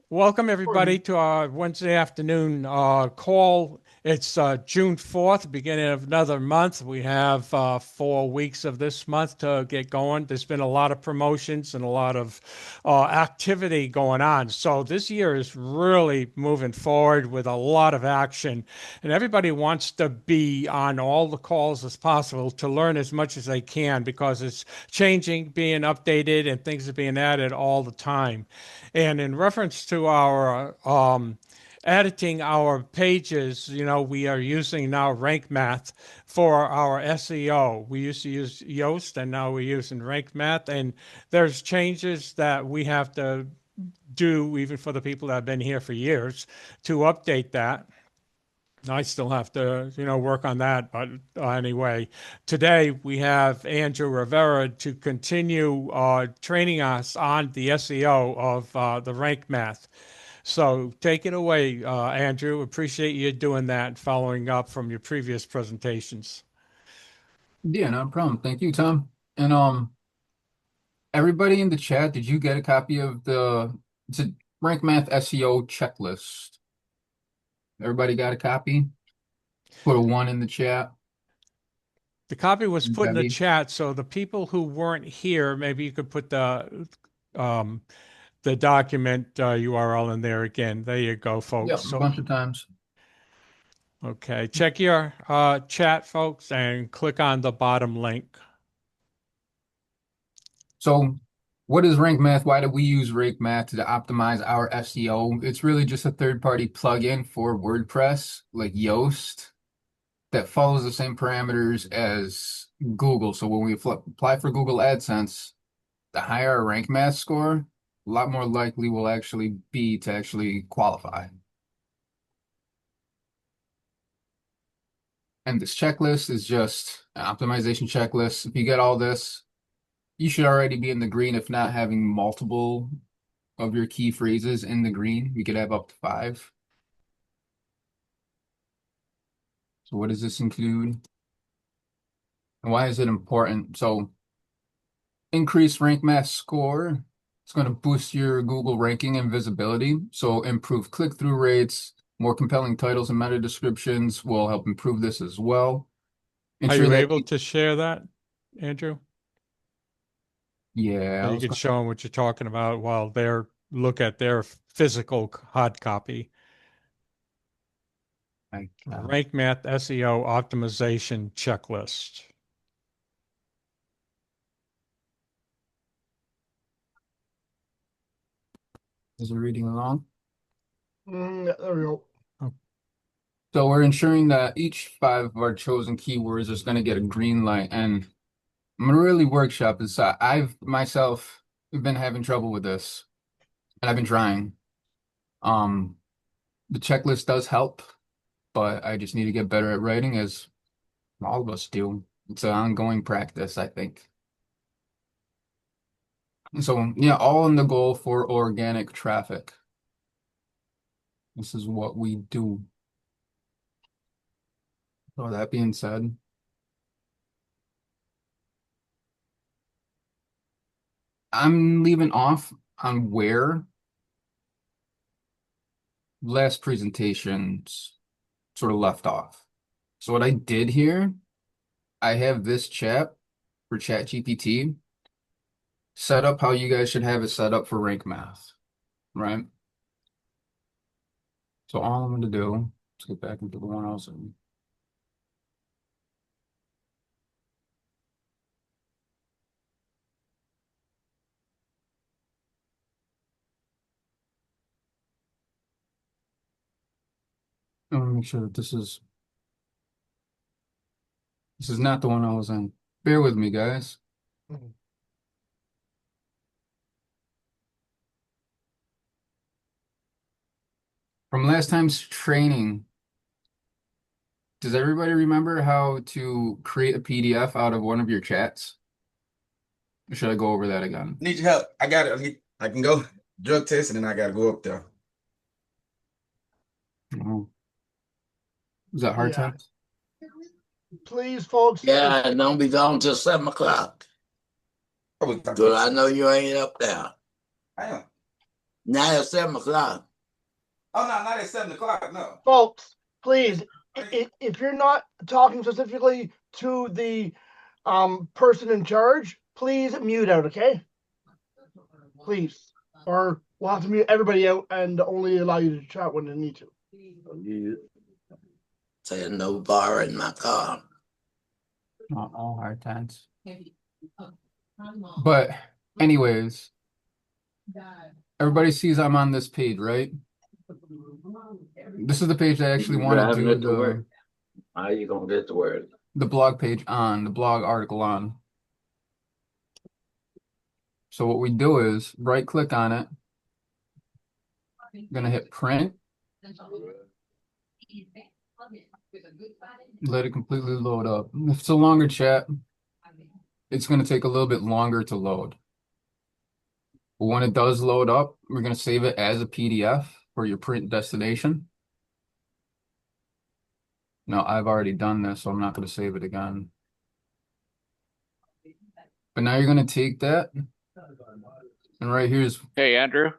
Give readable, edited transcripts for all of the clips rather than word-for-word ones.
Welcome, everybody, to our Wednesday afternoon call. It's June 4th, beginning of another month. We have 4 weeks of this month to get going. There's been a lot of promotions and a lot of activity going on. So this year is really moving forward with a lot of action. And everybody wants to be on all the calls as possible to learn as much as they can because it's changing, being updated, and things are being added all the time. And in reference to our editing our pages, we are using now Rank Math for our SEO. We used to use Yoast, and now we're using Rank Math. And there's changes that we have to do, even for the people that have been here for years, to update that. I still have to, work on that. But anyway, today we have Andrew Rivera to continue training us on the SEO of the Rank Math. So take it away, Andrew. Appreciate you doing that and following up from your previous presentations. Yeah, no problem. Thank you, Tom. And everybody in the chat, did you get a copy of it's a Rank Math SEO checklist? Everybody got a copy? Put a one in the chat. The copy was put in the Debbie. chat, so the people who weren't here, maybe you could put um, the document URL in there again. There you go, Yeah, folks. a So bunch of times. okay, check your chat, folks, and click on the bottom link. So what is Rank Math? Why do we use Rank Math to optimize our SEO? It's really just a third-party plugin for WordPress, like Yoast, that follows the same parameters as Google. So when we apply for Google AdSense, the higher our rank math score, a lot more likely we'll actually be to actually qualify. And this checklist is just an optimization checklist. If you get all this, you should already be in the green, if not having multiple of your key phrases in the green. We could have up to 5. So what does this include? And why is it important? So increase rank math score. It's going to boost your Google ranking and visibility. So improve click-through rates, more compelling titles and meta descriptions will help improve this as well. Are Ensure you that, able to share that, Andrew? yeah, So you can show them what you're talking about while they're look at their physical hard copy. I Rank Math SEO optimization checklist. is it reading along? Yeah, there we go. Oh, So we're ensuring that each 5 of our chosen keywords is going to get a green light. And I'm going to really workshop this. I've myself been having trouble with this, and I've been trying. Um, the checklist does help, but I just need to get better at writing, as all of us do. It's an ongoing practice, I think. So, yeah, all in the goal for organic traffic. This is what we do. So that being said, I'm leaving off on where last presentations sort of left off. So what I did here, I have this chat for ChatGPT set up how you guys should have it set up for rank math, right? So all I'm going to do, let's get back into the one I was in. I want to make sure that this is not the one I was in. Bear with me, guys. From last time's training, does everybody remember how to create a PDF out of one of your chats? Or should I go over that again? Need your help. I got it. I can go drug test and then I gotta go up there. Oh. Is that hard Yeah. times? Please, folks. Yeah, and don't be gone till 7 o'clock. I was Good, I know you ain't up there. I am. Not at 7 o'clock. Oh no, not at 7 o'clock. No. Folks, please, if you're not talking specifically to the person in charge, please mute out, okay? Please. Or we'll have to mute everybody out and only allow you to chat when you need to. You say no bar in my car. Not all hard times. But anyways, everybody sees I'm on this page, right? This is the page I actually want to Driving do it to work. How you gonna get to work? the blog page on, the blog article on. So what we do is right click on it. I'm gonna hit print. Let it completely load up. If it's a longer chat, it's gonna take a little bit longer to load. But when it does load up, we're gonna save it as a PDF for your print destination. No, I've already done this, so I'm not gonna save it again. But now you're gonna take that, and right here's, Hey, Andrew,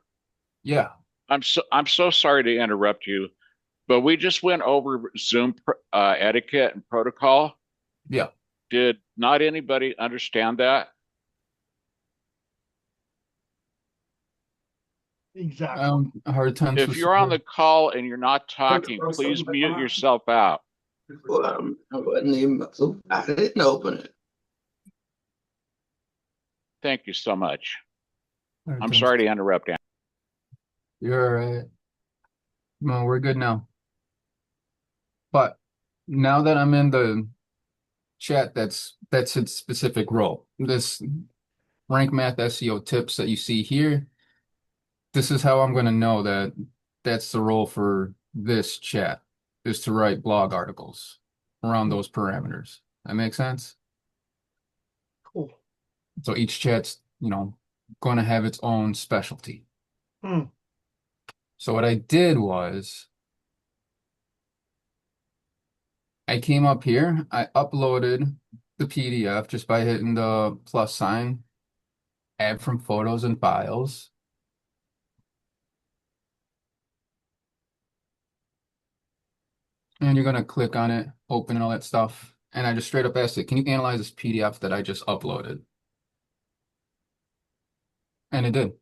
yeah, I'm so sorry to interrupt you, but we just went over Zoom etiquette and protocol. yeah. Did not anybody understand that? Exactly. Hard times If with you're on the support. call and you're not talking, please mute yourself out. Well, I wasn't even. I didn't open it. Thank you so much. Hard I'm times. sorry to interrupt, Andrew. You're all right. No, we're good now. But now that I'm in the chat, that's its specific role. This Rank Math SEO tips that you see here, this is how I'm going to know that that's the role for this chat, is to write blog articles around those parameters. That makes sense? Cool. So each chat's, going to have its own specialty. So what I did was I came up here, I uploaded the PDF just by hitting the plus sign, add from photos and files. And you're going to click on it, open and all that stuff. And I just straight up asked it, can you analyze this PDF that I just uploaded? And it did.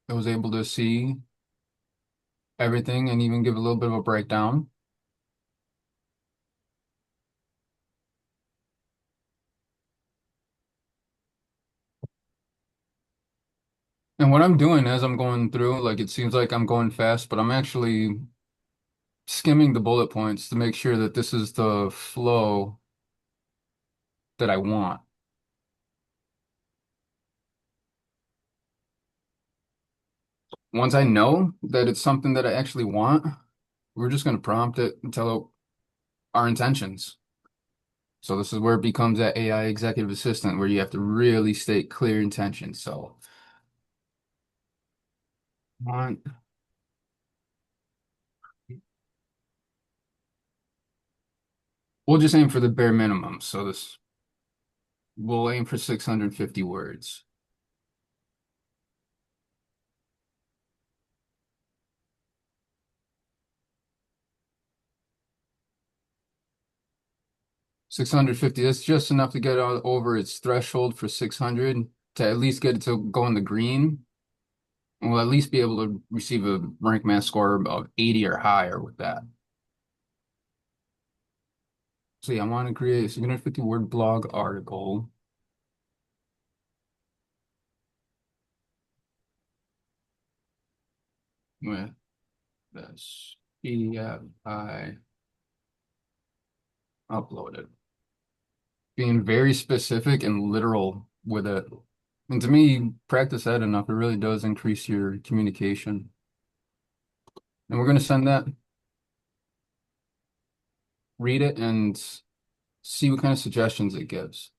It was able to see everything and even give a little bit of a breakdown. And what I'm doing as I'm going through, like it seems like I'm going fast, but I'm actually skimming the bullet points to make sure that this is the flow that I want. Once I know that it's something that I actually want, we're just going to prompt it and tell it our intentions. So this is where it becomes that AI executive assistant where you have to really state clear intentions. So want we'll just aim for the bare minimum. So we'll aim for 650 words. $650, that's just enough to get over its threshold for 600 to at least get it to go in the green. And we'll at least be able to receive a rank math score of 80 or higher with that. So yeah, I want to create a 650 word blog article. With this PDF I uploaded. Being very specific and literal with it. And to me, practice that enough, it really does increase your communication. And we're going to send that, read it, and see what kind of suggestions it gives.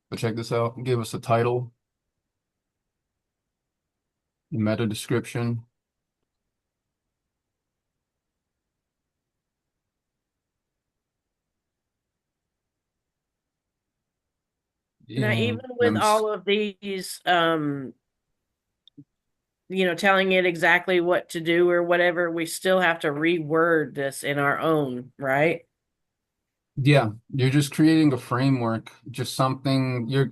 But check this out. Give us a title, meta description, Now, even with all of these, telling it exactly what to do or whatever, we still have to reword this in our own, right? Yeah, you're just creating a framework, just something you're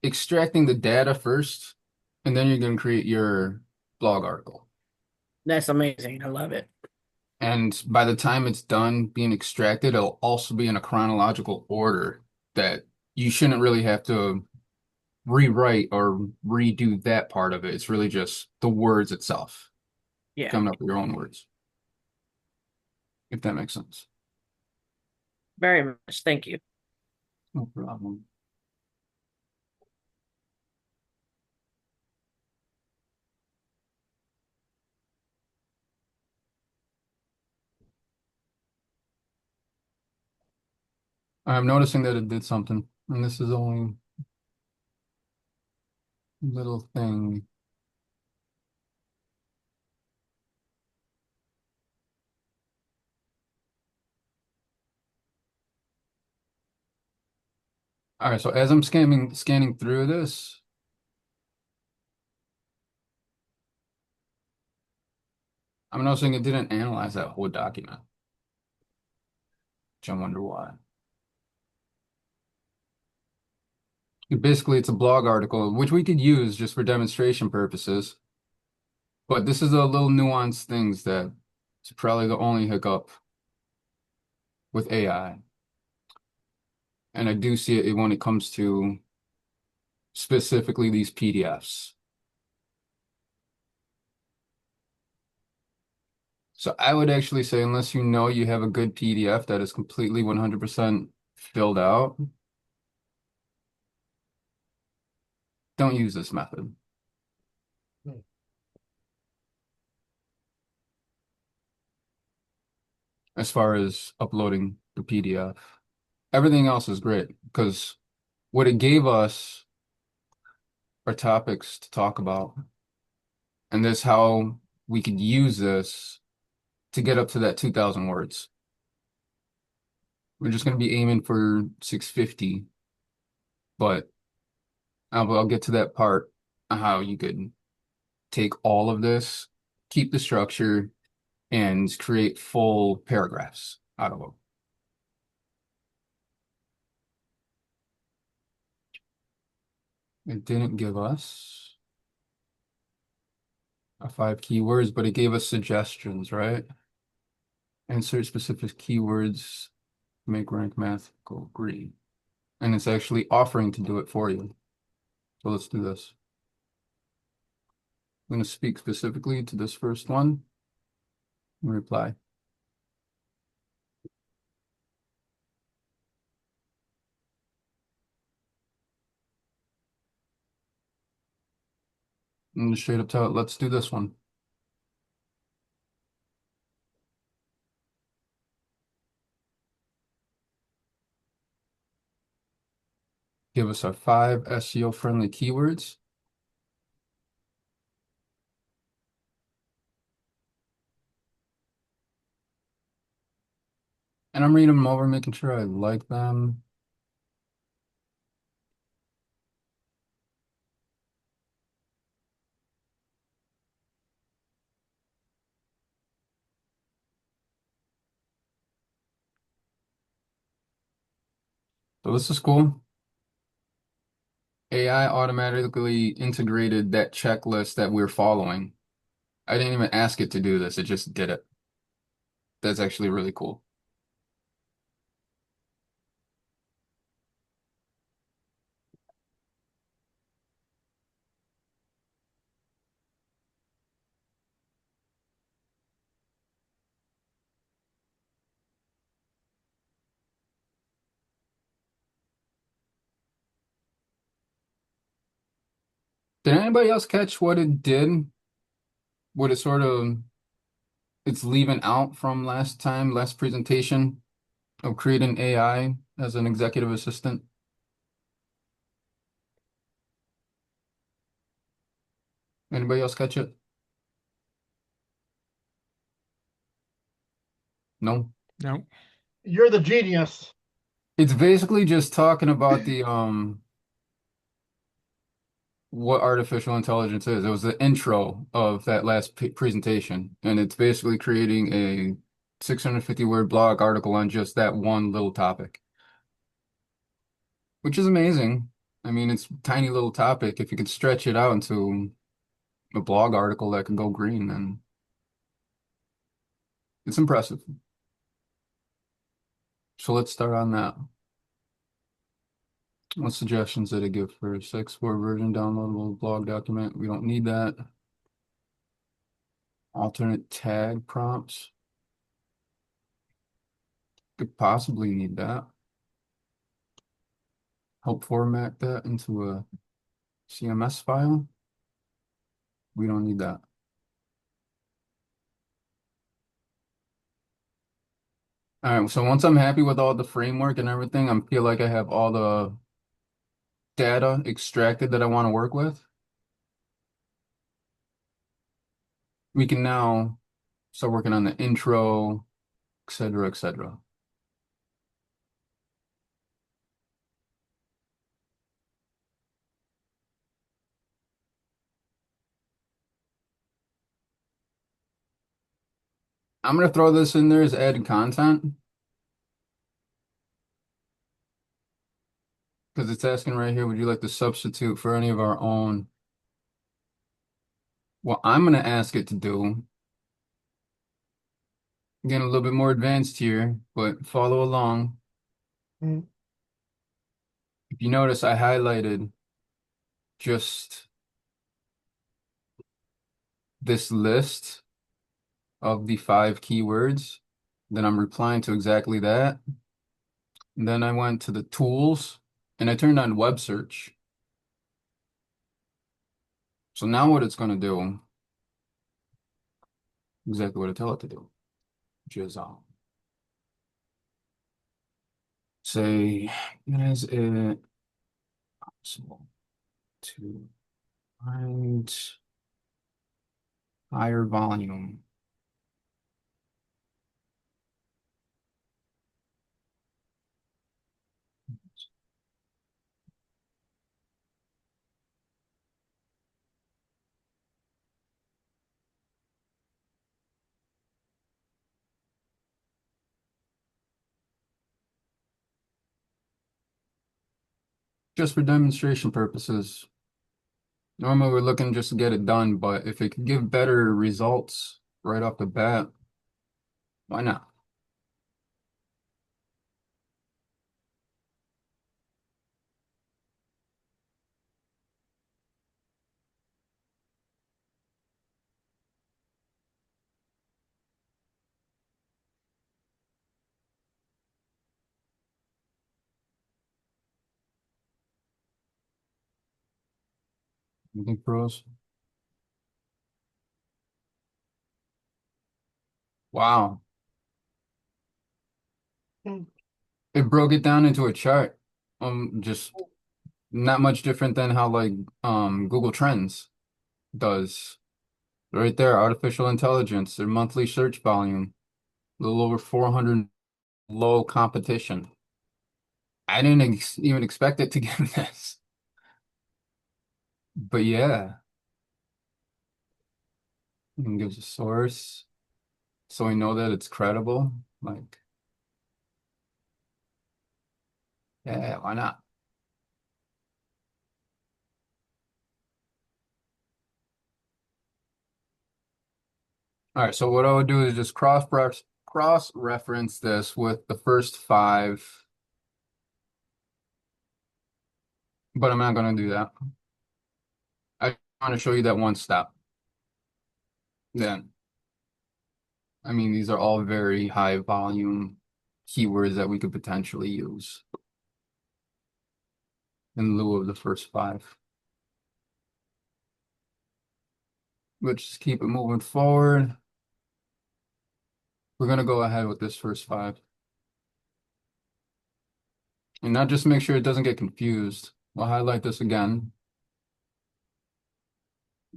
extracting the data first, and then you're going to create your blog article. That's amazing. I love it. And by the time it's done being extracted, it'll also be in a chronological order that you shouldn't really have to rewrite or redo that part of it. It's really just the words itself, Yeah. coming up with your own words, if that makes sense. Very much. Thank you. No problem. I'm noticing that it did something, and this is only a little thing. All right, so as I'm scanning through this, I'm noticing it didn't analyze that whole document, which I wonder why. Basically, it's a blog article, which we could use just for demonstration purposes. But this is a little nuanced things that it's probably the only hiccup with AI. And I do see it when it comes to specifically these PDFs. So I would actually say, unless you know you have a good PDF that is completely 100% filled out, don't use this method. As far as uploading the PDF, everything else is great because what it gave us are topics to talk about. And that's how we could use this to get up to that 2,000 words. We're just going to be aiming for 650, but I'll get to that part on how you could take all of this, keep the structure, and create full paragraphs out of them. It didn't give us 5 keywords, but it gave us suggestions, right? Insert specific keywords, make rank math go green. And it's actually offering to do it for you. So let's do this. I'm going to speak specifically to this first one and reply. And just straight up tell it, let's do this one. Give us our 5 SEO friendly keywords. And I'm reading them over, making sure I like them. So this is cool. AI automatically integrated that checklist that we're following. I didn't even ask it to do this, it just did it. That's actually really cool. Did anybody else catch what it did? What it sort of it's leaving out from last presentation of creating AI as an executive assistant? Anybody else catch it? No. No. You're the genius. It's basically just talking about what artificial intelligence is. It was the intro of that last presentation, and it's basically creating a 650 word blog article on just that one little topic, which is amazing. I mean, it's a tiny little topic. If you could stretch it out into a blog article that can go green, then it's impressive. So let's start on that. What suggestions did it give for a 6-word version downloadable blog document? We don't need that. Alternate tag prompts. Could possibly need that. Help format that into a CMS file. We don't need that. All right, so once I'm happy with all the framework and everything, I feel like I have all the data extracted that I want to work with. We can now start working on the intro, et cetera, et cetera. I'm going to throw this in there as added content because it's asking right here, would you like to substitute for any of our own? What I'm going to ask it to do, again, a little bit more advanced here, but follow along. Mm. If you notice, I highlighted just this list of the 5 keywords. Then I'm replying to exactly that. And then I went to the tools and I turned on web search. So now what it's going to do, exactly what I tell it to do, which is say, is it possible to find higher volume? Just for demonstration purposes. Normally we're looking just to get it done, but if it could give better results right off the bat, why not? You think pros? Wow. Mm. It broke it down into a chart. Just not much different than how like Google Trends does. Right there, artificial intelligence, their monthly search volume, a little over 400 low competition. I didn't even expect it to give this. But yeah, it gives a source so we know that it's credible. Like, yeah, why not? All right, so what I would do is just cross-reference this with the first 5, but I'm not going to do that. I want to show you that one step. Then, I mean, these are all very high volume keywords that we could potentially use in lieu of the first 5. Let's just keep it moving forward. We're going to go ahead with this first 5. And now just make sure it doesn't get confused. We'll highlight this again,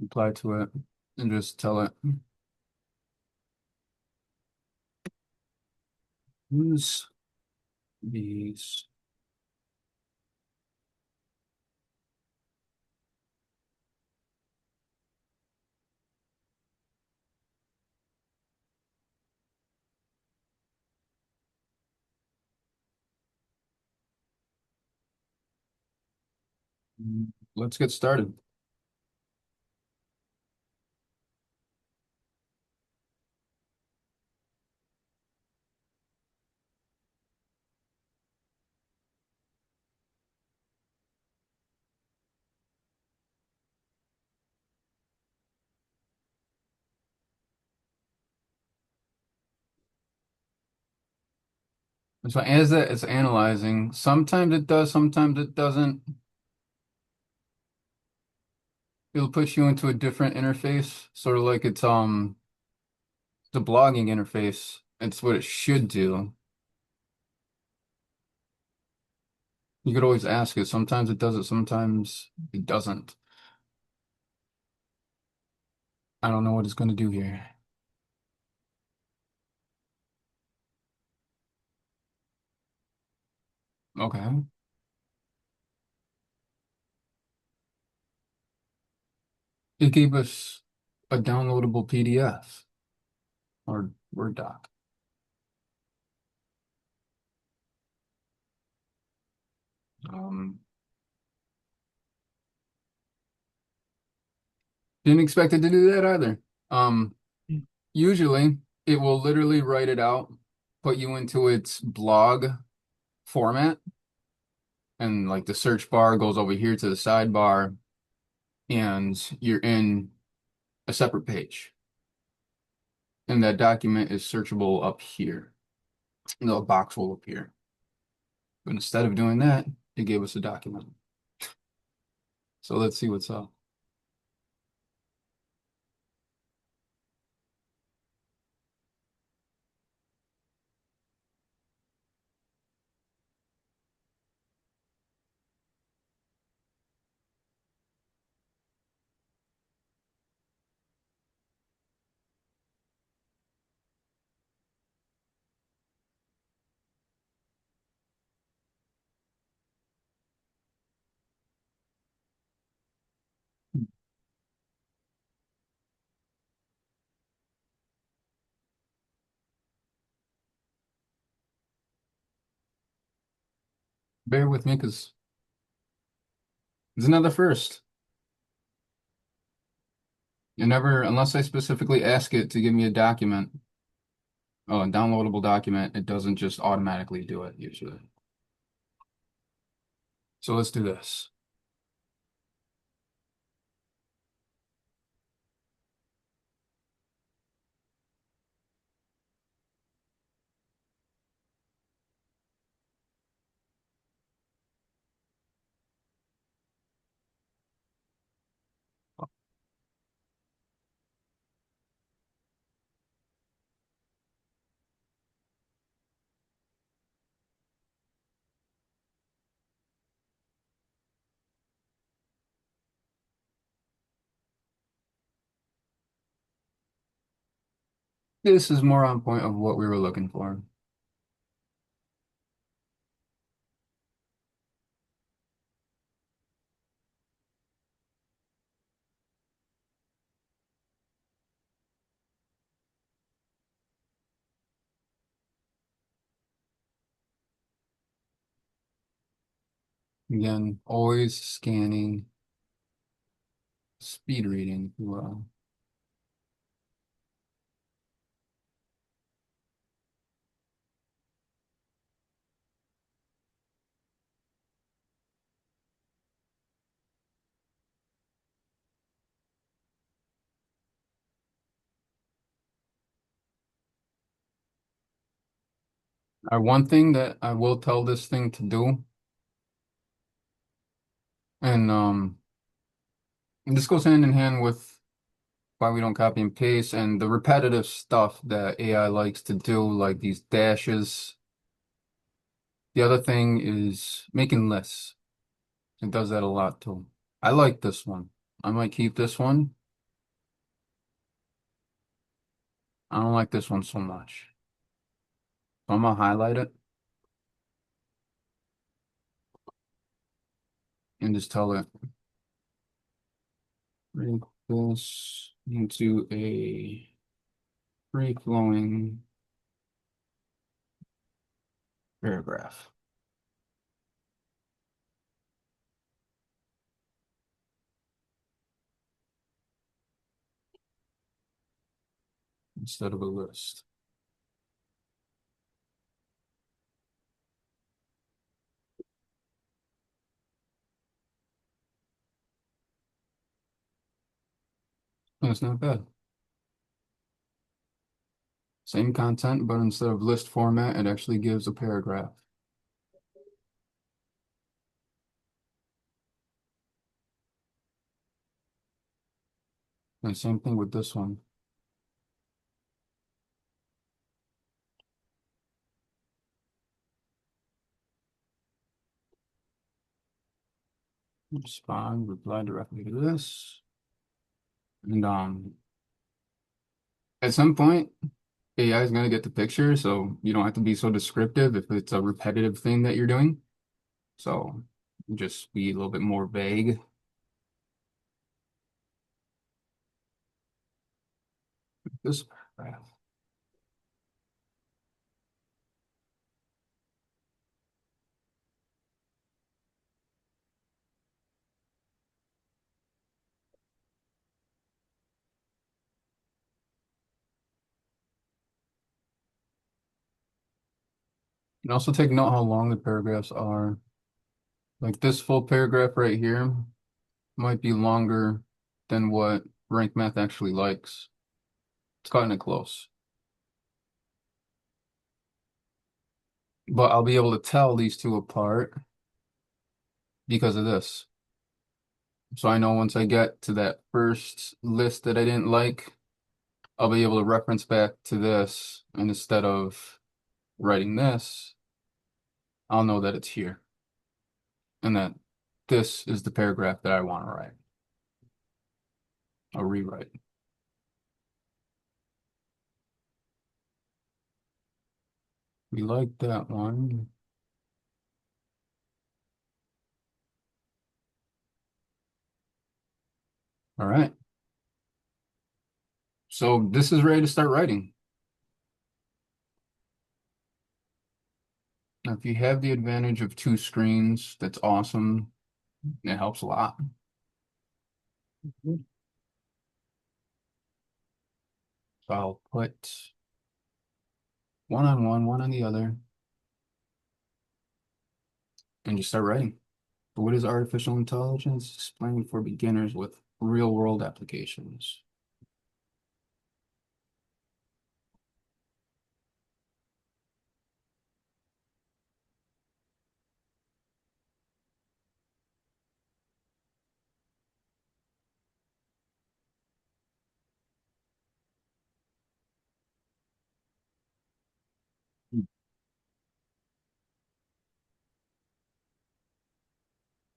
apply to it, and just tell it, use these Let's get started. So as that it's analyzing, sometimes it does, sometimes it doesn't. It'll push you into a different interface, sort of like it's the blogging interface. It's what it should do. You could always ask it. Sometimes it does it, sometimes it doesn't. I don't know what it's going to do here. Okay. It gave us a downloadable PDF or Word doc. Um, didn't expect it to do that either. Um, Usually it will literally write it out, put you into its blog format, and like the search bar goes over here to the sidebar, and you're in a separate page. And that document is searchable up here. And the box will appear. But instead of doing that, it gave us a document. So let's see what's up. Bear with me because it's another first. You never, unless I specifically ask it to give me a document, oh, a downloadable document, it doesn't just automatically do it usually. So let's do this. This is more on point of what we were looking for. Again, always scanning, speed reading, if you will. One thing that I will tell this thing to do, and this goes hand in hand with why we don't copy and paste and the repetitive stuff that AI likes to do, like these dashes. The other thing is making lists. It does that a lot too. I like this one. I might keep this one. I don't like this one so much. So I'm gonna highlight it and just tell it, make this into a free-flowing paragraph. instead of a list. That's not bad. Same content, but instead of list format, it actually gives a paragraph. And same thing with this one. Respond, reply directly to this. And at some point, AI is going to get the picture, so you don't have to be so descriptive if it's a repetitive thing that you're doing. So just be a little bit more vague. This paragraph. And also take note how long the paragraphs are. Like this full paragraph right here might be longer than what Rank Math actually likes. It's cutting it close. But I'll be able to tell these two apart because of this. So I know once I get to that first list that I didn't like, I'll be able to reference back to this, and instead of writing this, I'll know that it's here and that this is the paragraph that I want to write. I'll rewrite. We like that one. All right. So this is ready to start writing. Now, if you have the advantage of two screens, that's awesome. It helps a lot. So I'll put one on one on the other, and just start writing. What is artificial intelligence? Explained for beginners with real-world applications.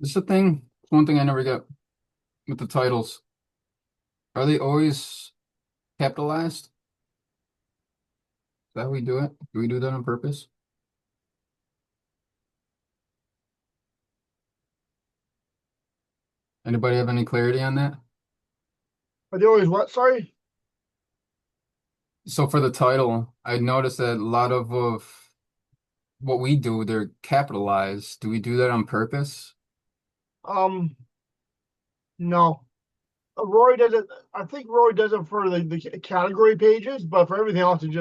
This is the thing. One thing I never get with the titles. Are they always capitalized? Is that how we do it? Do we do that on purpose? Anybody have any clarity on that? Are they always what? Sorry. So for the title, I noticed that a lot of what we do, they're capitalized. Do we do that on purpose? No. Rory does it. I think Rory does it for the category pages, but for everything else, it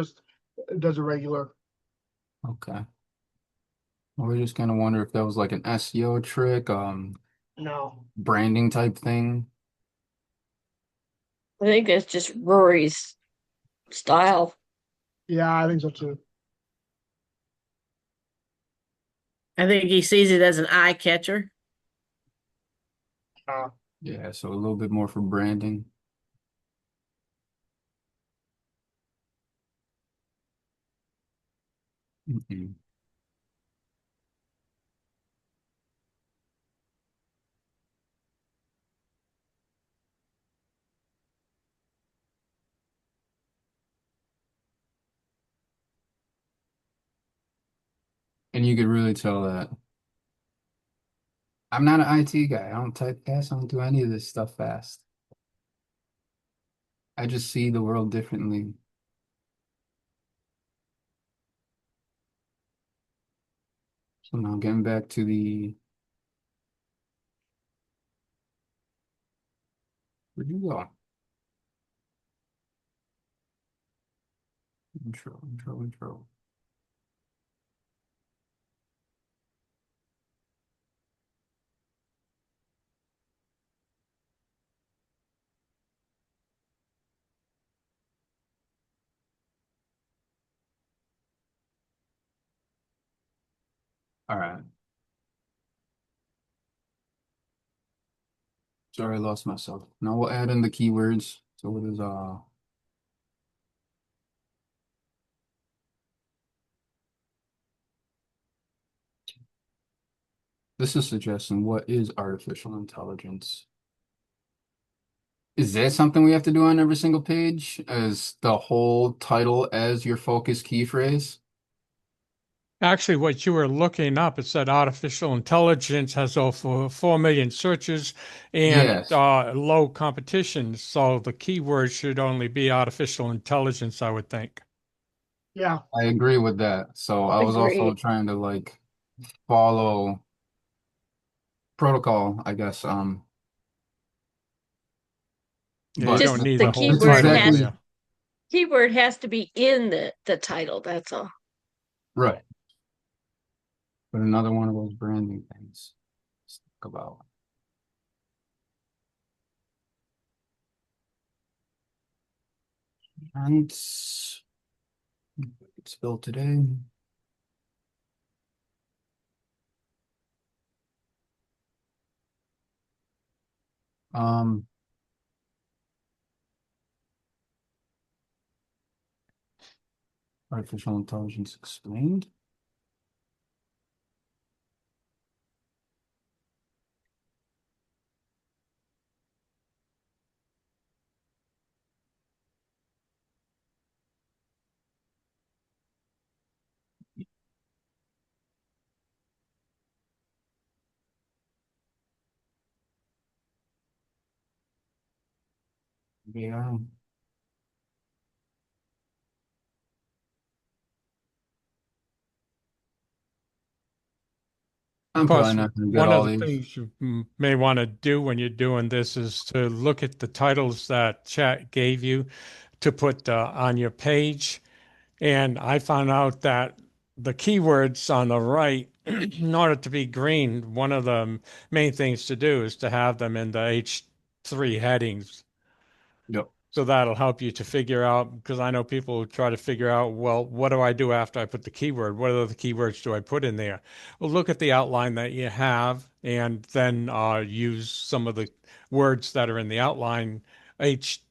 does it regular. Okay. Well, we just kind of wonder if that was like an SEO trick, No. branding type thing. I think it's just Rory's style. Yeah, I think so too. I think he sees it as an eye catcher. Yeah, so a little bit more for branding. Mhm. And you could really tell that I'm not an IT guy. I don't type fast. I don't do any of this stuff fast. I just see the world differently. So now getting back to where'd you go? Intro. All right. Sorry, I lost myself. Now we'll add in the keywords. So it is this is suggesting what is artificial intelligence? Is that something we have to do on every single page as the whole title as your focus key phrase? Actually, what you were looking up, it said artificial intelligence has over 4 million searches and Yes, low competition. So the keyword should only be artificial intelligence, I would think. Yeah. I agree with that. So I was also Agreed. trying to like follow protocol, I guess. Yeah, you But don't Just need the the whole it's keyword title in has exactly there. keyword has to be in the title, that's all. right. But another one of those branding things. Let's talk about. And it's spelled today. Um, artificial intelligence explained. Yeah. I'm probably Plus, not gonna get one of all the these. things you may want to do when you're doing this is to look at the titles that chat gave you to put on your page. And I found out that the keywords on the right, in order to be green, one of the main things to do is to have them in the H3 headings. Yep. So that'll help you to figure out, because I know people who try to figure out, well, what do I do after I put the keyword? What other keywords do I put in there? Well, look at the outline that you have and then use some of the words that are in the outline, H2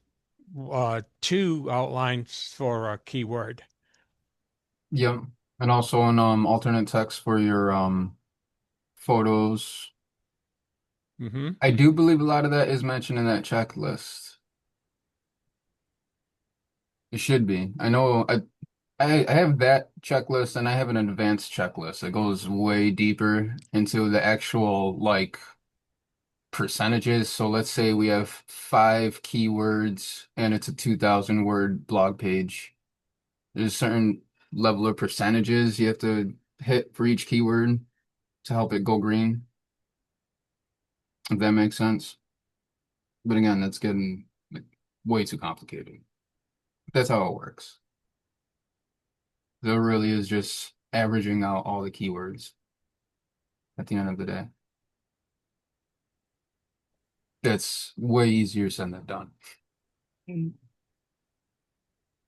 outlines for a keyword. Yep. And also an alternate text for your photos. Hmm. I do believe a lot of that is mentioned in that checklist. It should be. I know I have that checklist and I have an advanced checklist that goes way deeper into the actual like percentages. So let's say we have 5 keywords and it's a 2,000 word blog page. There's a certain level of percentages you have to hit for each keyword to help it go green, if that makes sense. But again, that's getting like, way too complicated. That's how it works. There really is just averaging out all the keywords at the end of the day. That's way easier said than done.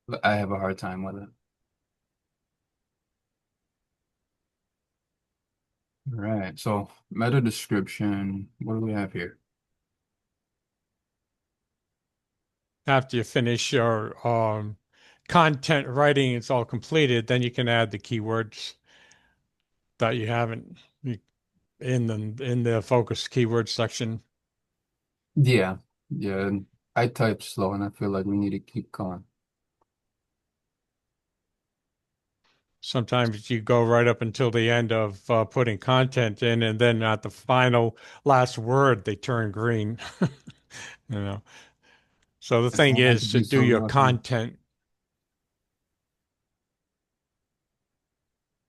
But I have a hard time with it. All right, so meta description. What do we have here? After you finish your content writing, it's all completed, then you can add the keywords that you haven't in the focus keyword section. Yeah, yeah. I type slow and I feel like we need to keep going. Sometimes you go right up until the end of putting content in, and then at the final last word, they turn green. You know. So the I thing don't have to is to be do so your nosy. content.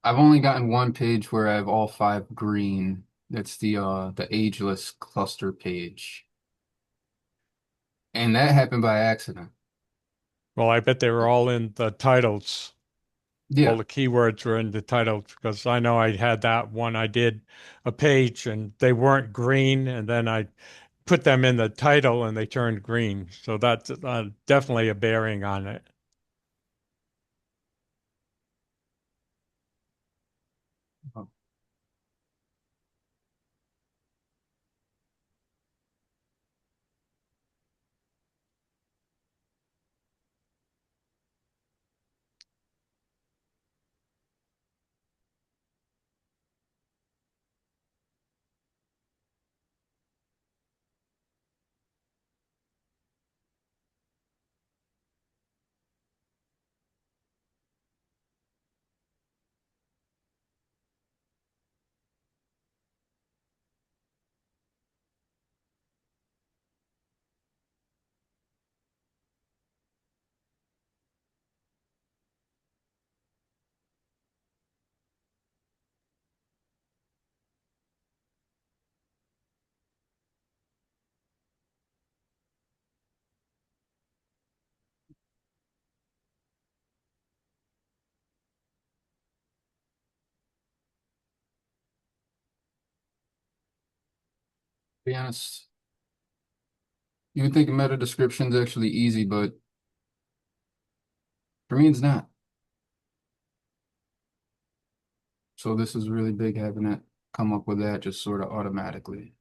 I've only gotten one page where I have all 5 green. That's the ageless cluster page. And that happened by accident. Well, I bet they were all in the titles. All Yeah. the keywords were in the titles because I know I had that one. I did a page and they weren't green, and then I put them in the title and they turned green. So that's definitely a bearing on it. Be honest, you would think meta description is actually easy, but for me, it's not. So this is really big having it come up with that just sort of automatically.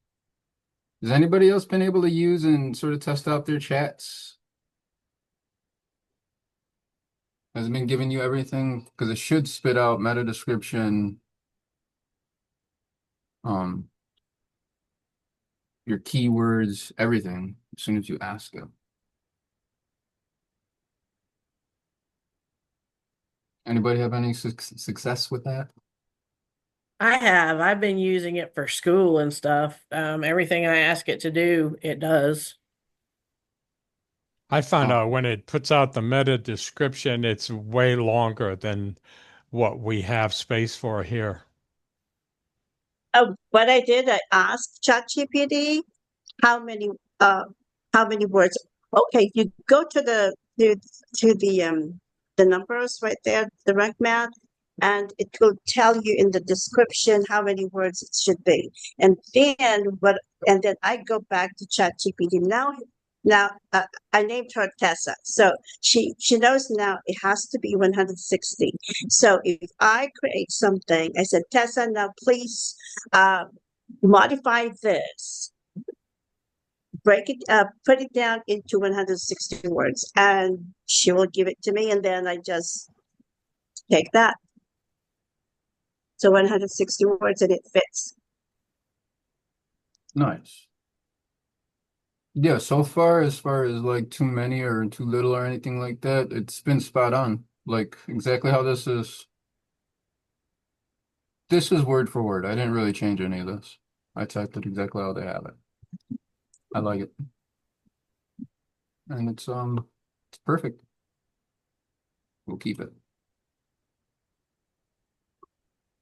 Has anybody else been able to use and sort of test out their chats? Has it been giving you everything? Because it should spit out meta description, um, your keywords, everything as soon as you ask it. Anybody have any success with that? I have. I've been using it for school and stuff. Everything I ask it to do, it does. I found Oh, out when it puts out the meta description, it's way longer than what we have space for here. What I did, I asked ChatGPT how many uh how many words. Okay, you go to the numbers right there, the rank math, and it will tell you in the description how many words it should be. And then I go back to ChatGPT. Now I named her Tessa, so she knows now it has to be 160. So if I create something, I said, Tessa, now please uh, modify this, break it up, put it down into 160 words, and she will give it to me, and then I just take that. So 160 words, and it fits. nice. Yeah, so far, as far as like too many or too little or anything like that, it's been spot on. Like exactly how this is. This is word for word. I didn't really change any of this. I typed it exactly how they have it. I like it. And it's perfect. We'll keep it.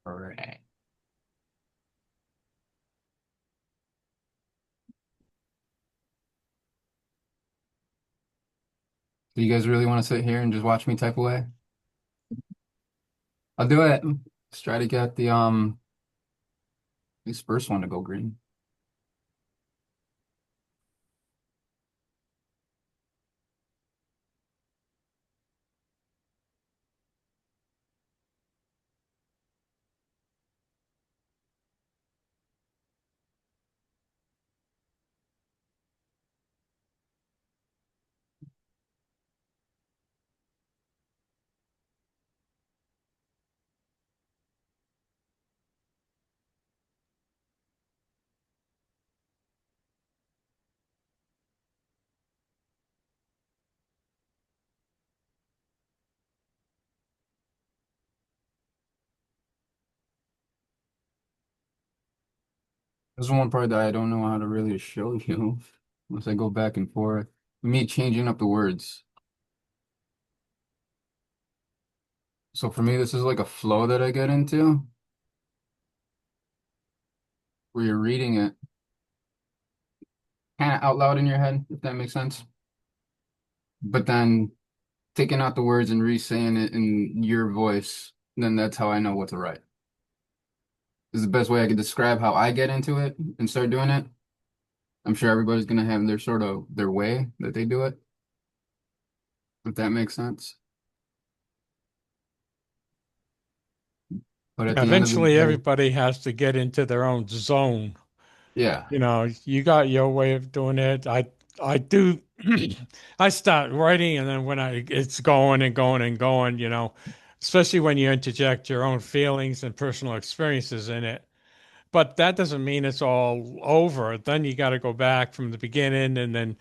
All right. Do you guys really want to sit here and just watch me type away? I'll do it. Let's try to get this first one to go green. This is one part that I don't know how to really show you unless I go back and forth. Me changing up the words. So for me, this is like a flow that I get into where you're reading it kind of out loud in your head, if that makes sense. But then taking out the words and re-saying it in your voice, then that's how I know what to write. This is the best way I can describe how I get into it and start doing it. I'm sure everybody's gonna have their sort of their way that they do it, if that makes sense. But at the end of the Eventually, day, everybody has to get into their own zone. yeah. You know, you got your way of doing it. I do. I start writing, and then when it's going and going and going, you know, especially when you interject your own feelings and personal experiences in it. But that doesn't mean it's all over. Then you got to go back from the beginning, and then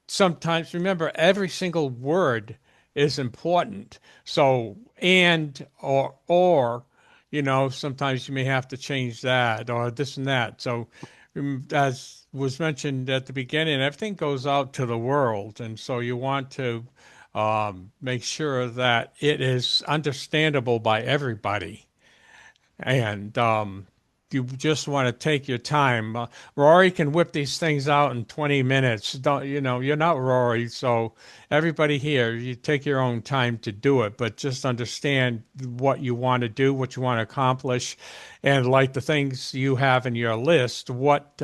sometimes remember every single word is important. So and or you know sometimes you may have to change that or this and that. So as was mentioned at the beginning, everything goes out to the world, and so you want to make sure that it is understandable by everybody. And you just want to take your time. Rory can whip these things out in 20 minutes. Don't, you know, you're not Rory, so everybody here, you take your own time to do it, but just understand what you want to do, what you want to accomplish, and like the things you have in your list, what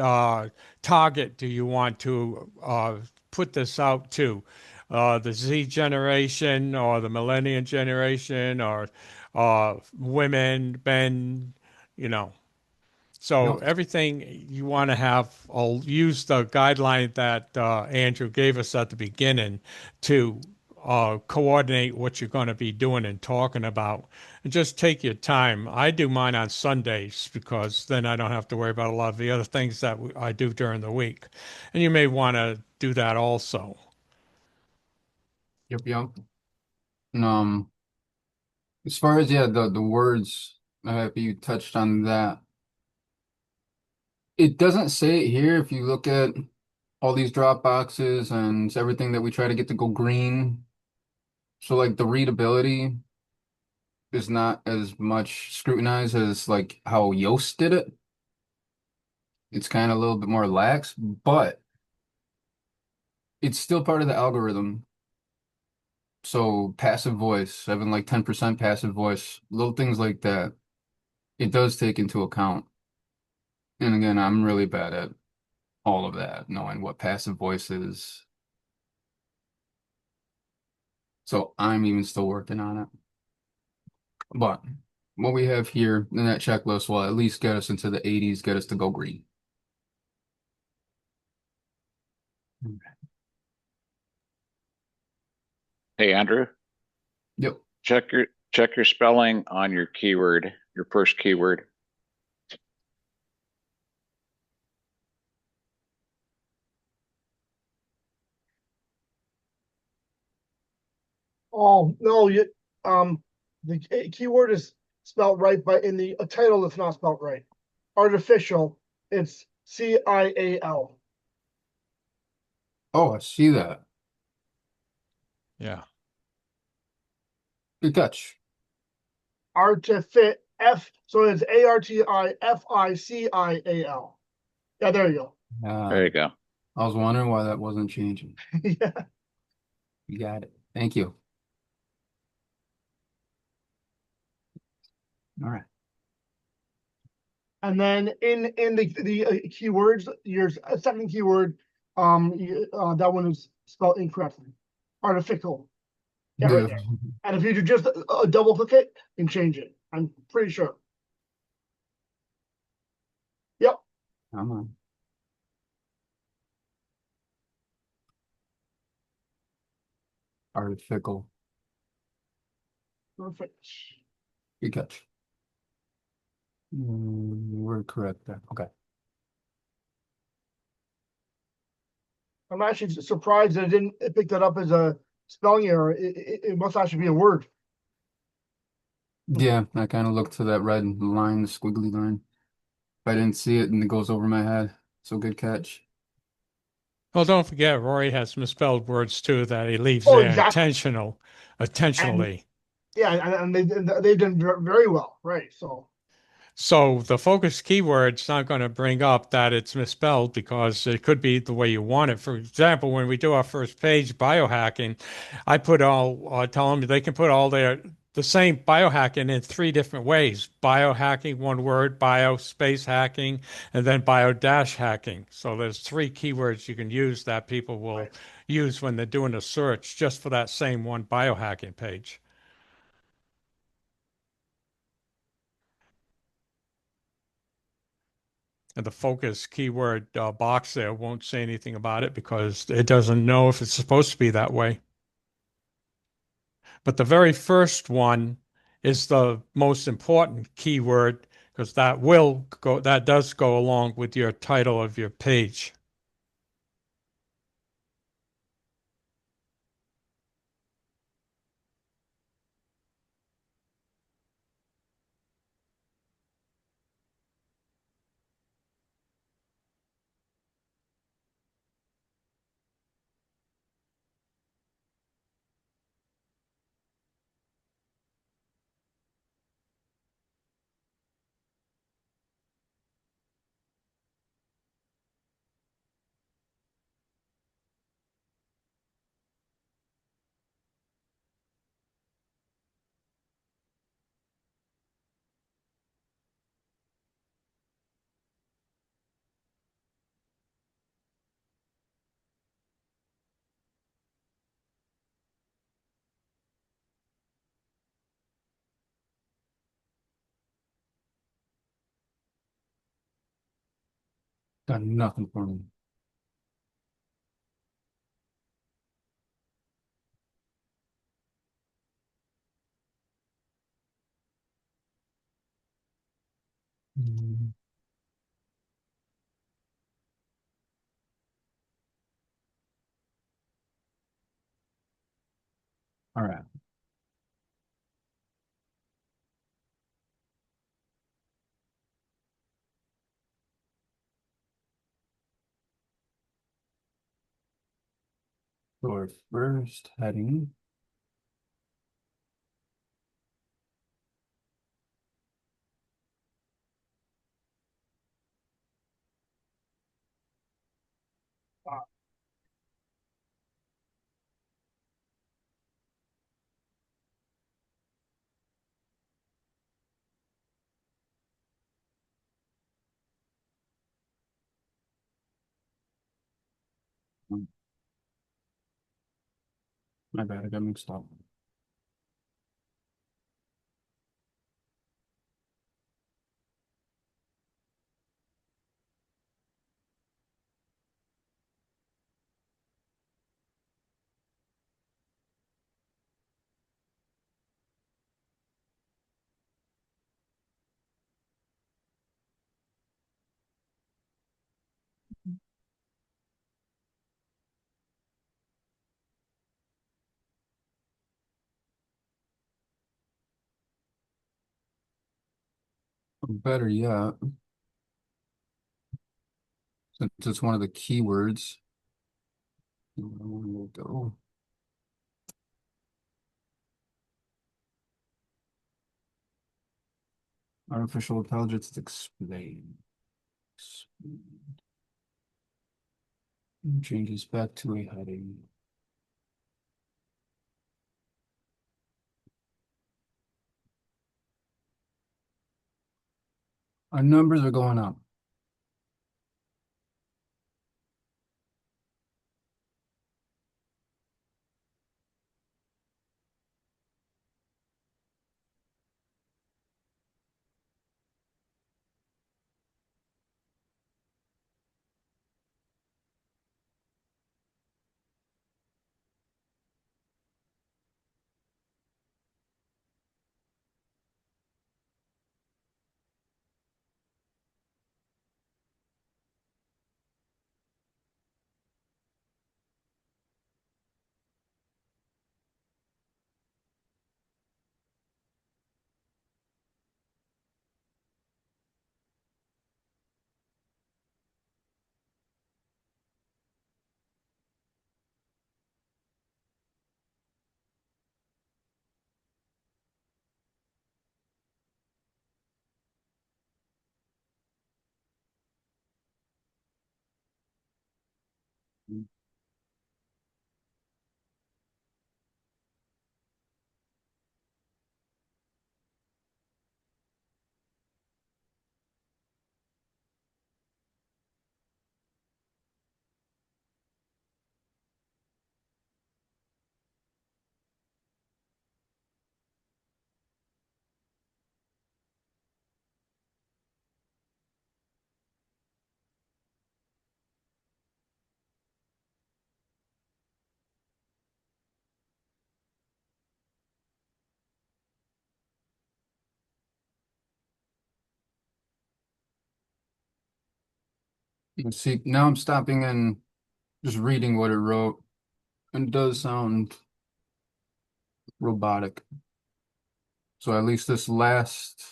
target do you want to put this out to? The Z generation or the millennial generation or women, men, you know. So Yep. everything you want to have, I'll use the guideline that Andrew gave us at the beginning to coordinate what you're going to be doing and talking about. And just take your time. I do mine on Sundays because then I don't have to worry about a lot of the other things that I do during the week. And you may want to do that also. Yep, yep. Um, as far as yeah, the words, I'm happy you touched on that. It doesn't say it here if you look at all these drop boxes and everything that we try to get to go green. So like the readability is not as much scrutinized as like how Yoast did it. It's kind of a little bit more lax, but it's still part of the algorithm. So passive voice, having like 10% passive voice, little things like that, it does take into account. And again, I'm really bad at all of that, knowing what passive voice is. So I'm even still working on it. But what we have here in that checklist will at least get us into the 80s, get us to go green. Hey, Andrew, Yep. check your spelling on your keyword, your first keyword. Oh, no, the keyword is spelled right, but in the title, it's not spelled right. Artificial, it's CIAL. Oh, I see that. Yeah. Good catch. Artifit F, so it's ARTIFICIAL. Yeah, there you go. There you go. I was wondering why that wasn't changing. Yeah. You got it. Thank you. All right. And then in the keywords, your second keyword, that one is spelled incorrectly. Artificial. Yeah, right Yeah. there. And if you just double click it and change it, I'm pretty sure. Yep. Come on. Artificial. Perfect. Good catch. We're correct there. Okay. I'm actually surprised that it picked that up as a spelling error. It must actually be a word. Yeah, I kind of looked to that red line, the squiggly line. If I didn't see it and it goes over my head. So good catch. Well, don't forget, Rory has misspelled words too that he leaves Oh, there exactly. And intentionally. yeah, and they've done very well, right? So So the focus keyword's not going to bring up that it's misspelled because it could be the way you want it. For example, when we do our first page, biohacking, I put tell them they can put all the same biohacking in three different ways. Biohacking, one word, bio space hacking, and then bio dash hacking. So there's three keywords you can use that people will use when they're doing a search just for that same one biohacking page. And the focus keyword box there won't say anything about it because it doesn't know if it's supposed to be that way. But the very first one is the most important keyword because that does go along with your title of your page. Got nothing for me. Mm. All right. So our first heading. My bad, I got mixed up. Better yet, since it's one of the keywords, we'll go. Artificial intelligence explain. Changes back to a heading. Our numbers are going up. You can see now I'm stopping and just reading what it wrote. And it does sound robotic. So at least this last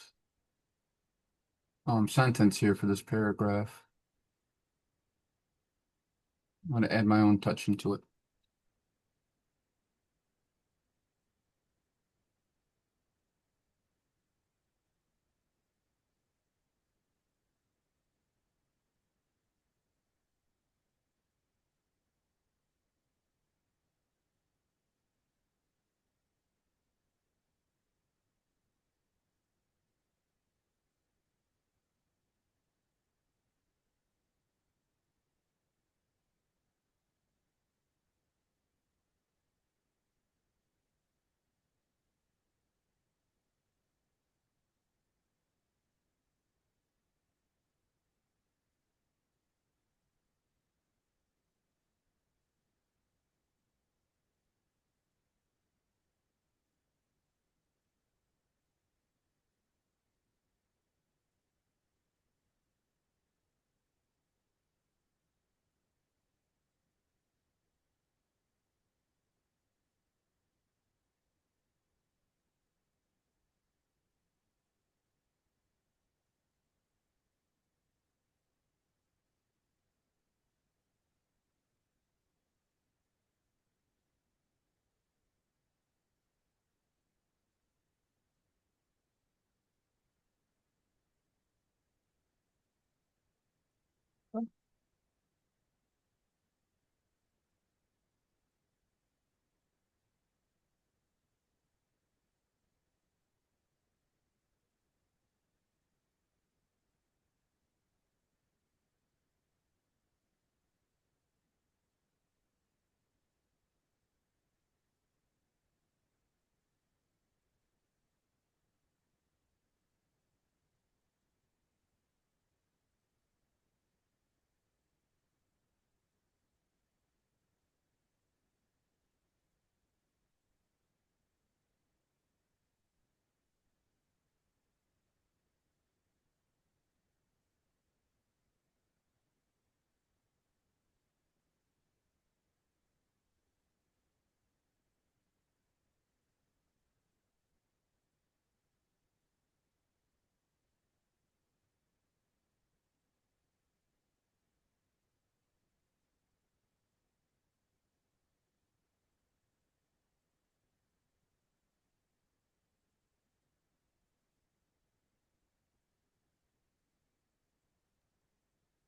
sentence here for this paragraph, I'm going to add my own touch into it.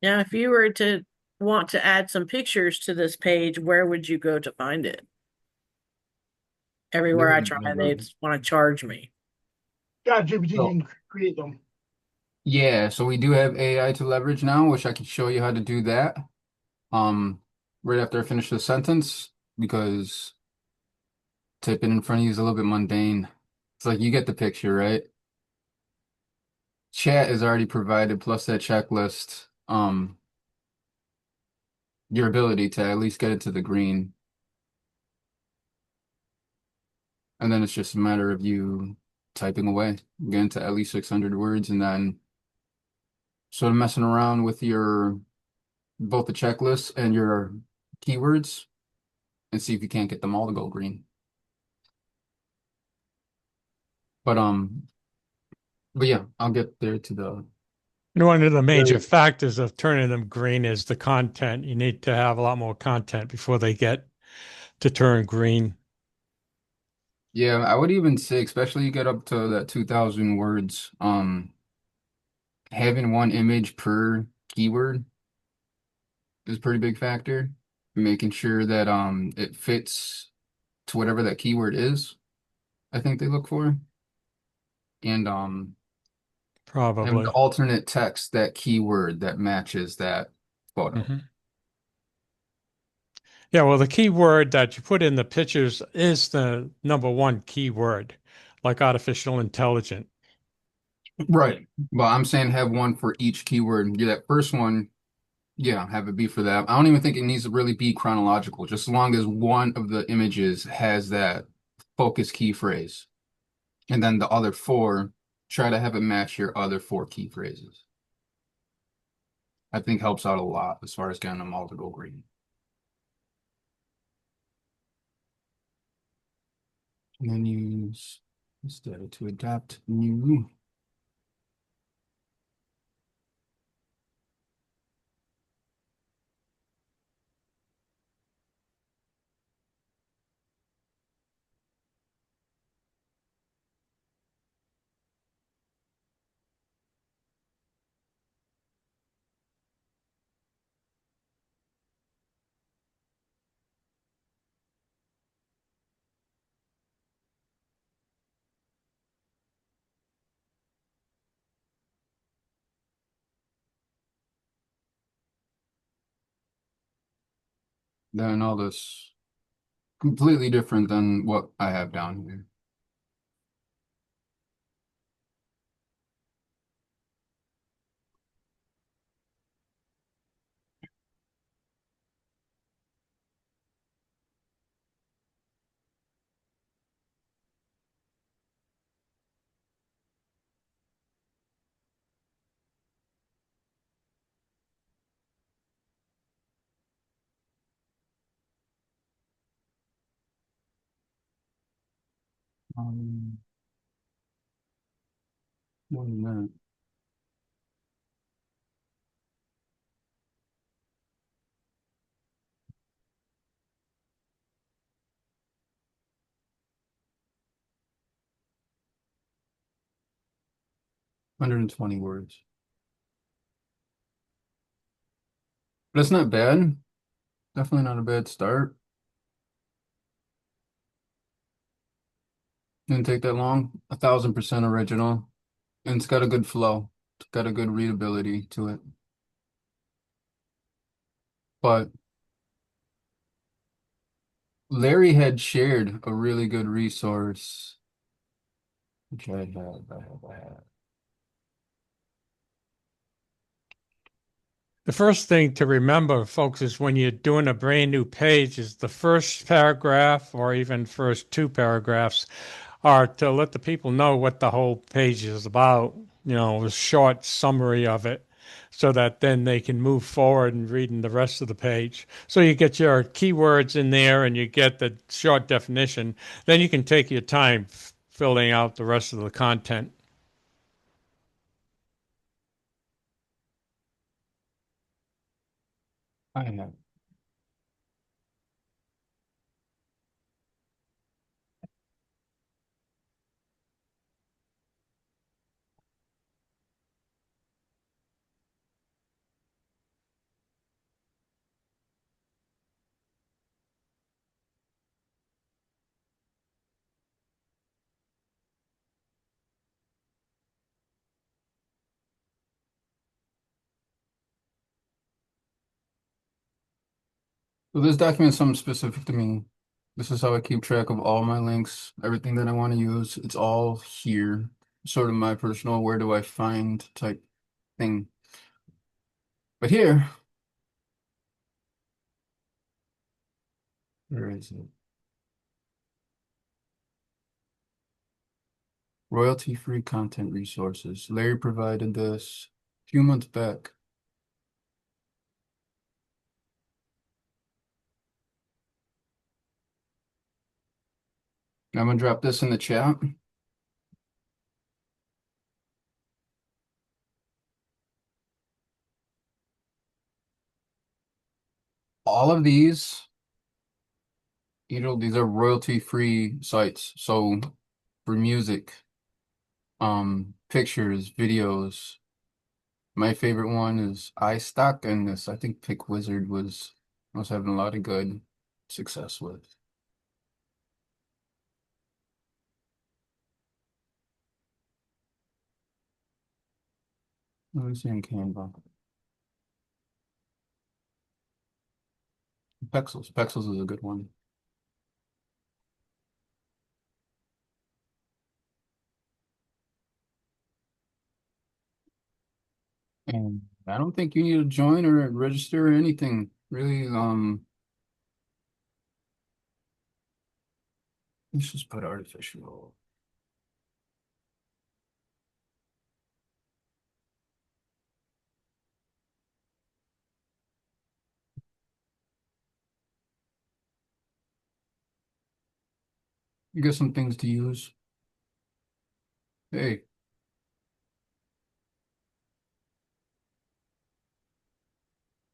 Now, if you were to want to add some pictures to this page, where would you go to find it? Everywhere I try, they want to charge me. ChatGPT So, can create them. yeah, so we do have AI to leverage now, which I can show you how to do that. Right after I finish the sentence, because typing in front of you is a little bit mundane. It's like you get the picture, right? Chat is already provided, plus that checklist, your ability to at least get it to the green. And then it's just a matter of you typing away, getting to at least 600 words, and then sort of messing around with your both the checklist and your keywords and see if you can't get them all to go green. But but yeah, I'll get there to the One of the major very factors of turning them green is the content. You need to have a lot more content before they get to turn green. yeah, I would even say, especially you get up to that 2000 words, having one image per keyword is a pretty big factor. making sure that it fits to whatever that keyword is, I think they look for. And having the Probably. alternate text, that keyword that matches that photo. Hmm. Yeah, well, the keyword that you put in the pictures is the number one keyword, like artificial intelligence. Right. But I'm saying have one for each keyword. Yeah, that first one, yeah, have it be for that. I don't even think it needs to really be chronological, just as long as one of the images has that focus key phrase. And then the other four, try to have it match your other four key phrases. I think helps out a lot as far as getting them all to go green. And then use instead to adapt new. Then all this completely different than what I have down here. Um, More than that. 120 words. But it's not bad. Definitely not a bad start. Didn't take that long. 1,000% original. And it's got a good flow. It's got a good readability to it. But Larry had shared a really good resource, which I have. The first thing to remember, folks, is when you're doing a brand new page, is the first paragraph or even first two paragraphs are to let the people know what the whole page is about, a short summary of it, so that then they can move forward and reading the rest of the page. So you get your keywords in there and you get the short definition. Then you can take your time filling out the rest of the content. I have. So this document is something specific to me. This is how I keep track of all my links, everything that I want to use. It's all here. Sort of my personal where do I find type thing. But here, where is it? Royalty-free content resources. Larry provided this a few months back. I'm gonna drop this in the chat. All of these, these are royalty-free sites. So for music, pictures, videos. My favorite one is iStock, and this I think Pick Wizard was I was having a lot of good success with. What is in Canva? Pexels. Pexels is a good one. And I don't think you need to join or register or anything. Really, let's just put artificial. You got some things to use. Hey,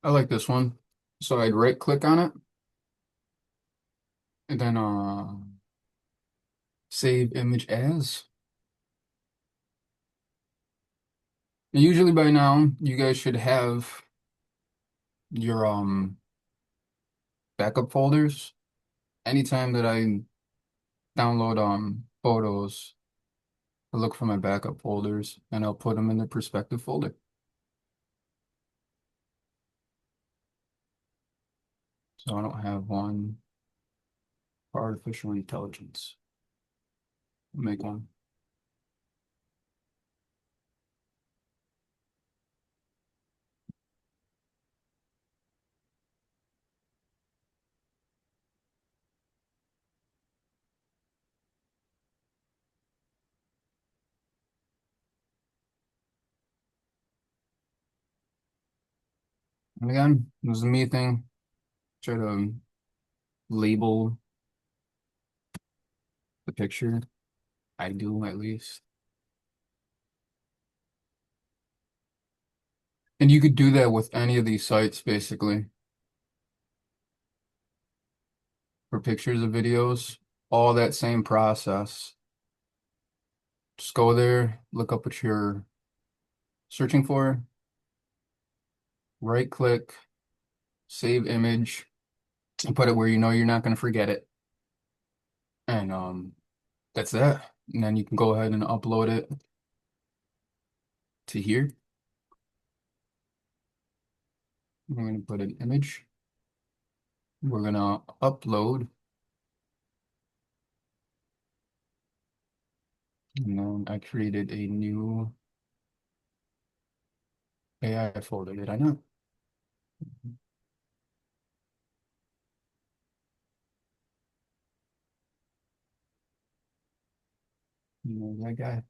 I like this one. So I'd right click on it and then save image as. And usually by now you guys should have your backup folders. Anytime that I download photos, I look for my backup folders and I'll put them in the perspective folder. So I don't have one for artificial intelligence. I'll make one. And again, this is a me thing. Try to label the picture. I do at least. And you could do that with any of these sites basically. For pictures of videos, all that same process. Just go there, look up what you're searching for, right click, save image, and put it where you know you're not going to forget it. And that's that. And then you can go ahead and upload it to here. We're going to put an image. We're going to upload. And then I created a new AI folder, did I not? You know that guy.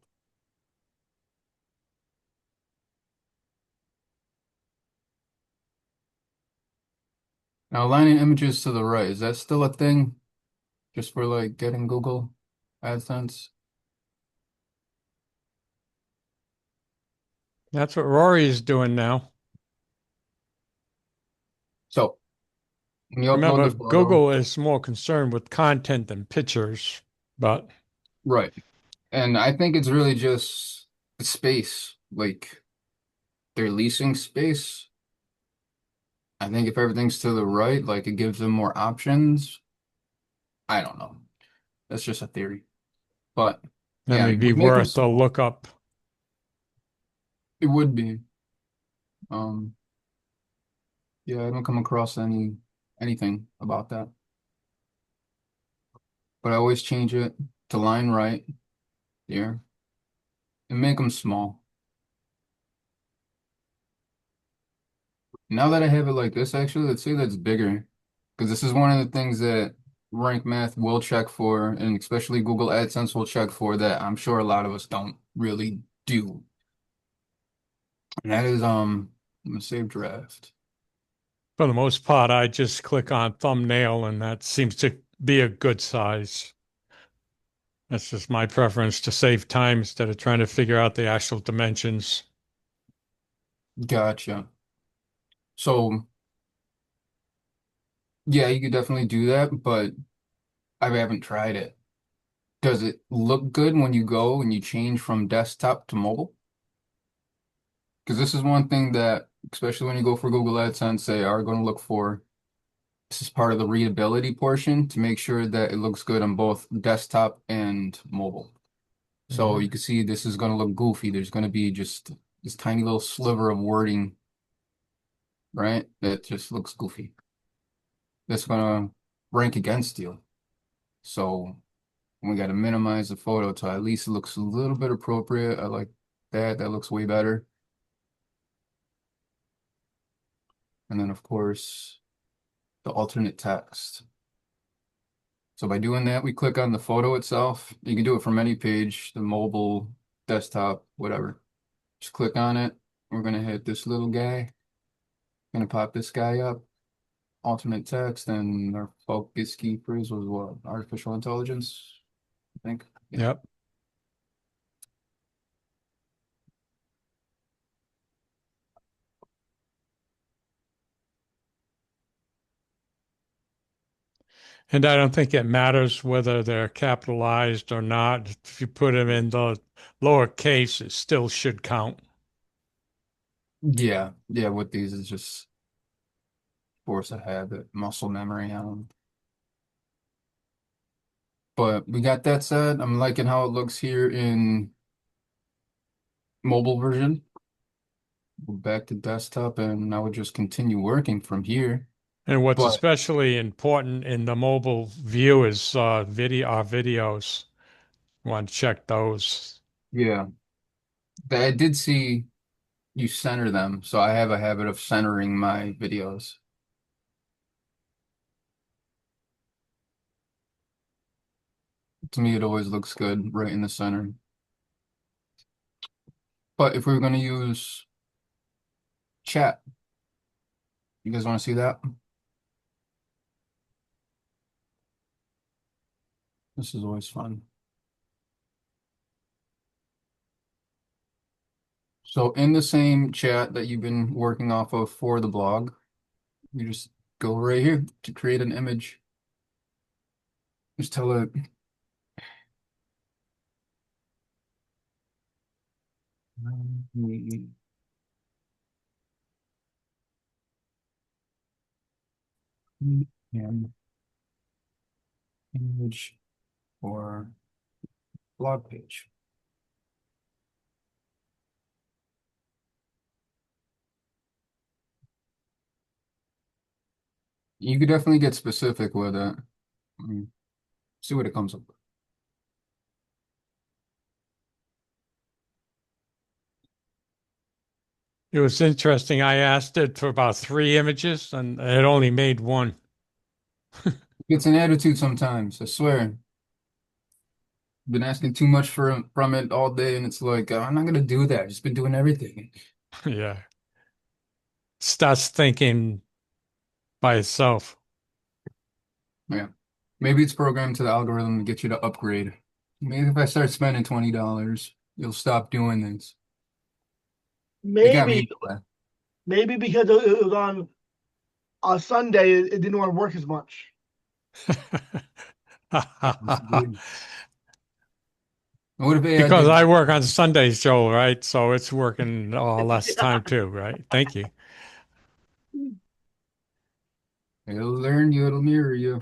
Now aligning images to the right, is that still a thing? Just for like getting Google AdSense? That's what Rory is doing now. So when you upload Remember, the photo, Google is more concerned with content than pictures, but right. And I think it's really just the space, like they're leasing space. I think if everything's to the right, like it gives them more options. I don't know. That's just a theory. But that yeah, may it be would make them worth a small. lookup. It would be. Um, yeah, I don't come across anything about that. But I always change it to line right here and make them small. Now that I have it like this, actually, let's say that's bigger. Because this is one of the things that Rank Math will check for, and especially Google AdSense will check for that I'm sure a lot of us don't really do. And that is I'm gonna save draft. For the most part, I just click on thumbnail, and that seems to be a good size. That's just my preference to save time instead of trying to figure out the actual dimensions. Gotcha. So yeah, you could definitely do that, but I haven't tried it. Does it look good when you go and you change from desktop to mobile? Because this is one thing that, especially when you go for Google AdSense, they are going to look for. This is part of the readability portion to make sure that it looks good on both desktop and mobile. So Mhm. you can see this is going to look goofy. There's going to be just this tiny little sliver of wording, right? That just looks goofy. That's going to rank against you. So we got to minimize the photo to at least it looks a little bit appropriate. I like that. That looks way better. And then, of course, the alternate text. So by doing that, we click on the photo itself. You can do it from any page, the mobile, desktop, whatever. Just click on it. We're going to hit this little guy. Going to pop this guy up. Alternate text, and our focus key phrase was what? Artificial intelligence, I think. Yeah. Yep. And I don't think it matters whether they're capitalized or not. If you put them in the lowercase, it still should count. Yeah, yeah, with these is just force a habit, muscle memory on them. But we got that said. I'm liking how it looks here in mobile version. We're back to desktop, and I would just continue working from here. And what's But especially important in the mobile view is our videos. Want to check those. yeah, I did see you center them, so I have a habit of centering my videos. To me, it always looks good right in the center. But if we were going to use chat, you guys want to see that? This is always fun. So in the same chat that you've been working off of for the blog, you just go right here to create an image. Just tell it, an image or blog page. You could definitely get specific with it. See what it comes up with. It was interesting. I asked it for about 3 images and it only made one. It's an attitude sometimes, I swear. Been asking too much from it all day, and it's like, I'm not gonna do that. I've just been doing everything. Yeah. Starts thinking by itself. Yeah. Maybe it's programmed to the algorithm to get you to upgrade. Maybe if I start spending $20, you'll stop doing this. It got me. Maybe, maybe because it was on a Sunday, it didn't want to work as much. What if AI Because did? I work on Sundays, Joel, right? So it's working less time too, right? Thank you. It'll learn you, it'll mirror you.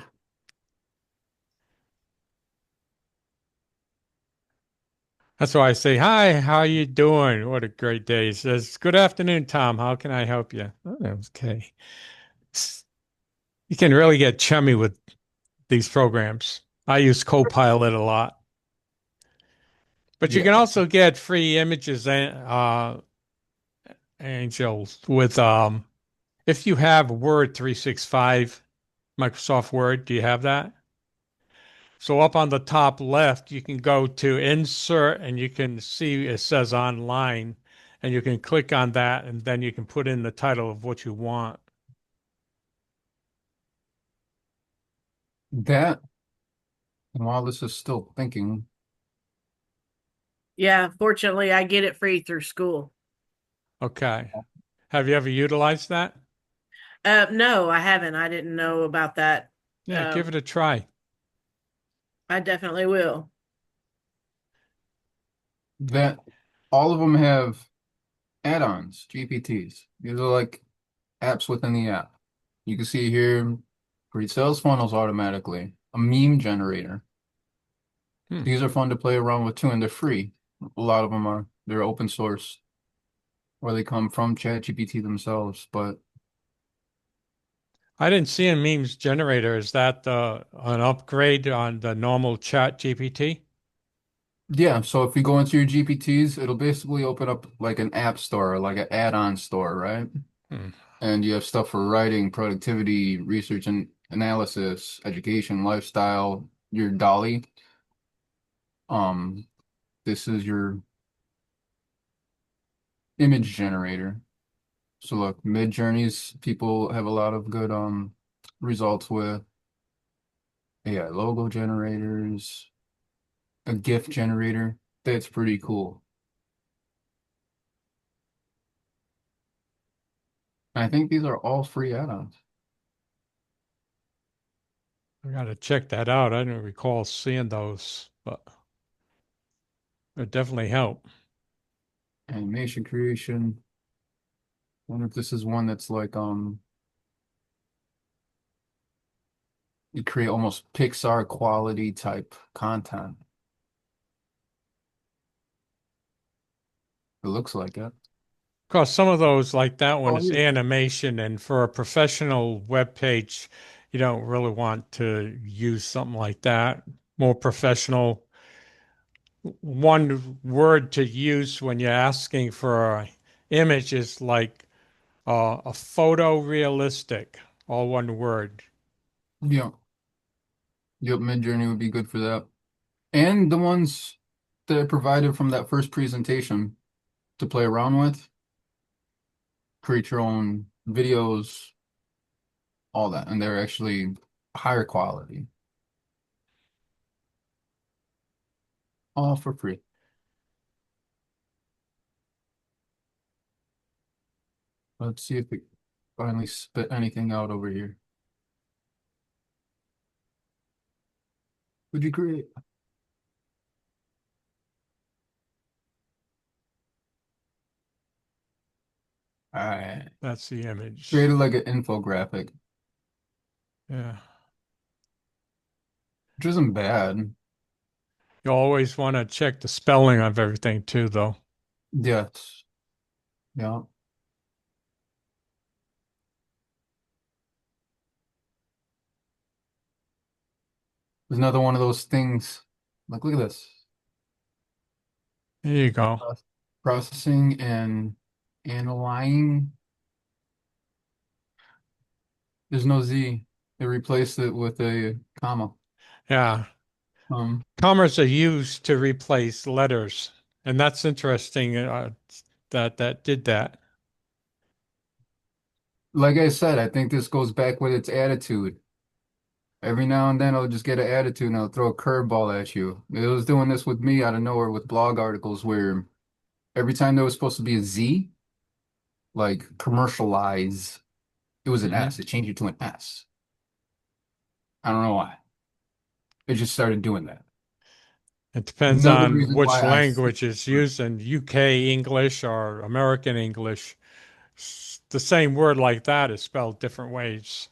That's why I say, hi, how you doing? What a great day. He says, good afternoon, Tom. How can I help you? Oh, okay. You can really get chummy with these programs. I use Copilot a lot. But you Yeah. can also get free images, Angels, with if you have Word 365, Microsoft Word, do you have that? So up on the top left, you can go to insert and you can see it says online and you can click on that and then you can put in the title of what you want. That, and while this is still thinking, Yeah, fortunately, I get it free through school. Okay. Have you ever utilized that? No, I haven't. I didn't know about that. Yeah, give it a try. I definitely will. that all of them have add-ons, GPTs. These are like apps within the app. You can see here Create sales funnels automatically. A meme generator. Hmm. These are fun to play around with too, and they're free. A lot of them are. They're open source, or they come from ChatGPT themselves. But I didn't see a memes generator. Is that an upgrade on the normal chat GPT? yeah, so if you go into your GPTs, it'll basically open up like an app store, like an add-on store, right? Hmm. And you have stuff for writing, productivity, research and analysis, education, lifestyle, your Dolly. Um, this is your image generator. So look, mid journeys, people have a lot of good results with AI logo generators, a GIF generator. That's pretty cool. I think these are all free add-ons. I got to check that out. I don't recall seeing those, but it definitely help. Animation creation. I wonder if this is one that's like you create almost Pixar quality type content. It looks like it. Of course, some of those, like that one, Oh, is yeah. animation, and for a professional web page, you don't really want to use something like that. More professional. One word to use when you're asking for an image is like a photorealistic, all one word. Yeah. Yep, Midjourney would be good for that. And the ones that I provided from that first presentation to play around with, create your own videos, all that. And they're actually higher quality, all for free. Let's see if it finally spit anything out over here. Would you create? I That's the image. created like an infographic, Yeah. which isn't bad. You always want to check the spelling of everything too, though. Yes. Yeah. There's another one of those things. Like, look at this. There you go. Processing and analyzing. There's no Z. They replaced it with a comma. Yeah. Um, Commas are used to replace letters, and that's interesting that did that. like I said, I think this goes back with its attitude. Every now and then it'll just get an attitude and it'll throw a curveball at you. It was doing this with me out of nowhere with blog articles where every time there was supposed to be a Z, like commercialize, it was an Hmm. S. It changed it to an S. I don't know why. It just started doing that. It depends Another on reason which why I language is used in UK English or American English. The same word like that is spelled different ways.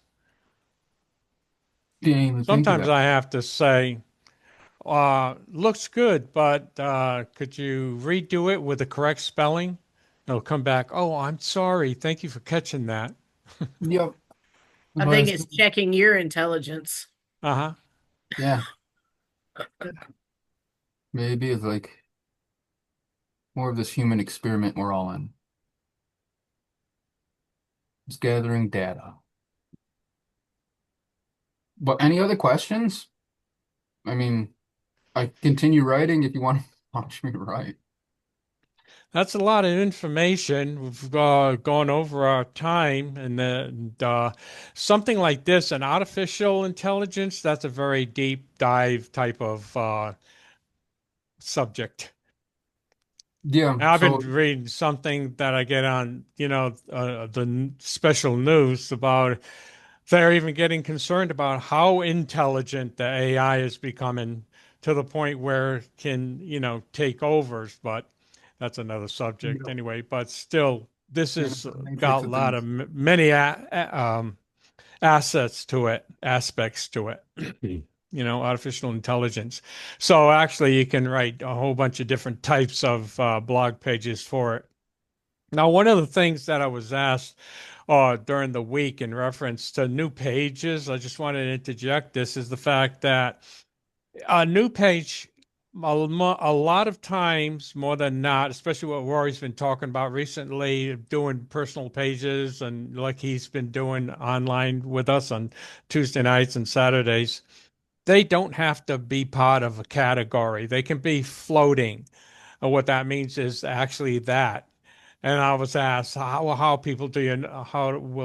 didn't even think of Sometimes that. I have to say, looks good, but could you redo it with the correct spelling? It'll come back, oh, I'm sorry. Thank you for catching that. Yep. I But think it's checking your intelligence. Uh-huh. yeah, maybe it's like more of this human experiment we're all in. It's gathering data. But any other questions? I mean, I continue writing if you want to watch me write. That's a lot of information. We've gone over our time, and then something like this, an artificial intelligence, that's a very deep dive type of subject. Yeah, I've been so reading something that I get on, special news about. They're even getting concerned about how intelligent the AI is becoming to the point where it can, take over. But that's another subject yeah, anyway. But still, this yeah, has Matrix got a of lot things. of many aspects to it, artificial intelligence. So actually, you can write a whole bunch of different types of blog pages for it. Now, one of the things that I was asked during the week in reference to new pages, I just wanted to interject this, is the fact that a new page, a lot of times, more than not, especially what Rory's been talking about recently, doing personal pages and like he's been doing online with us on Tuesday nights and Saturdays, they don't have to be part of a category. They can be floating. And what that means is actually that. And I was asked, how will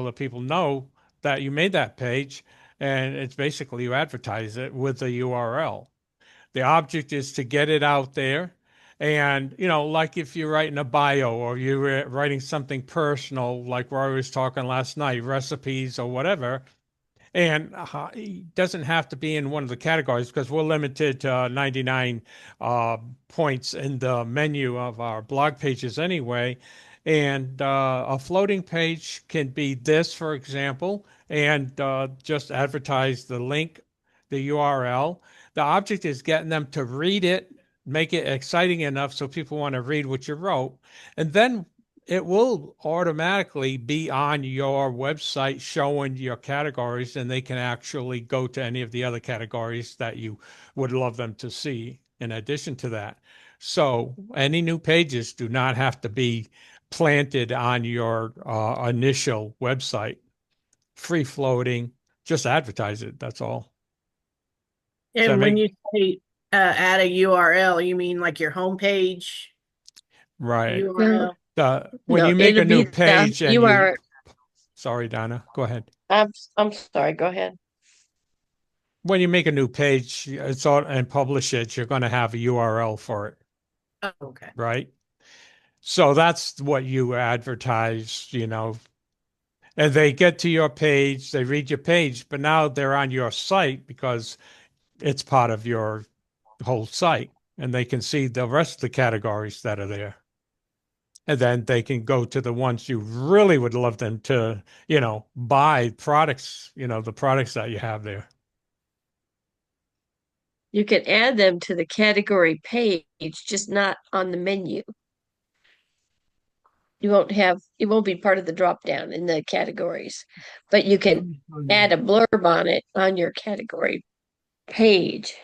the people know that you made that page? And it's basically you advertise it with the URL. The object is to get it out there. And, like if you're writing a bio or you're writing something personal, like Rory was talking last night, recipes or whatever, and it doesn't have to be in one of the categories because we're limited to 99 points in the menu of our blog pages anyway. And a floating page can be this, for example, and just advertise the link, the URL. The object is getting them to read it, make it exciting enough so people want to read what you wrote. And then it will automatically be on your website showing your categories, and they can actually go to any of the other categories that you would love them to see in addition to that. So any new pages do not have to be planted on your initial website. Free floating, just advertise it. That's all. And when you say add a URL, you mean like your homepage right? URL? When No, you make a it'll new be page and you are. sorry, Donna, go ahead. I'm sorry. Go ahead. When you make a new page, and publish it, you're going to have a URL for it, Oh, okay. right? So that's what you advertise, and they get to your page, they read your page, but now they're on your site because it's part of your whole site, and they can see the rest of the categories that are there. And then they can go to the ones you really would love them to, buy products, the products that you have there. You can add them to the category page, just not on the menu. It won't be part of the drop down in the categories, but you can add a blurb on it on your category page.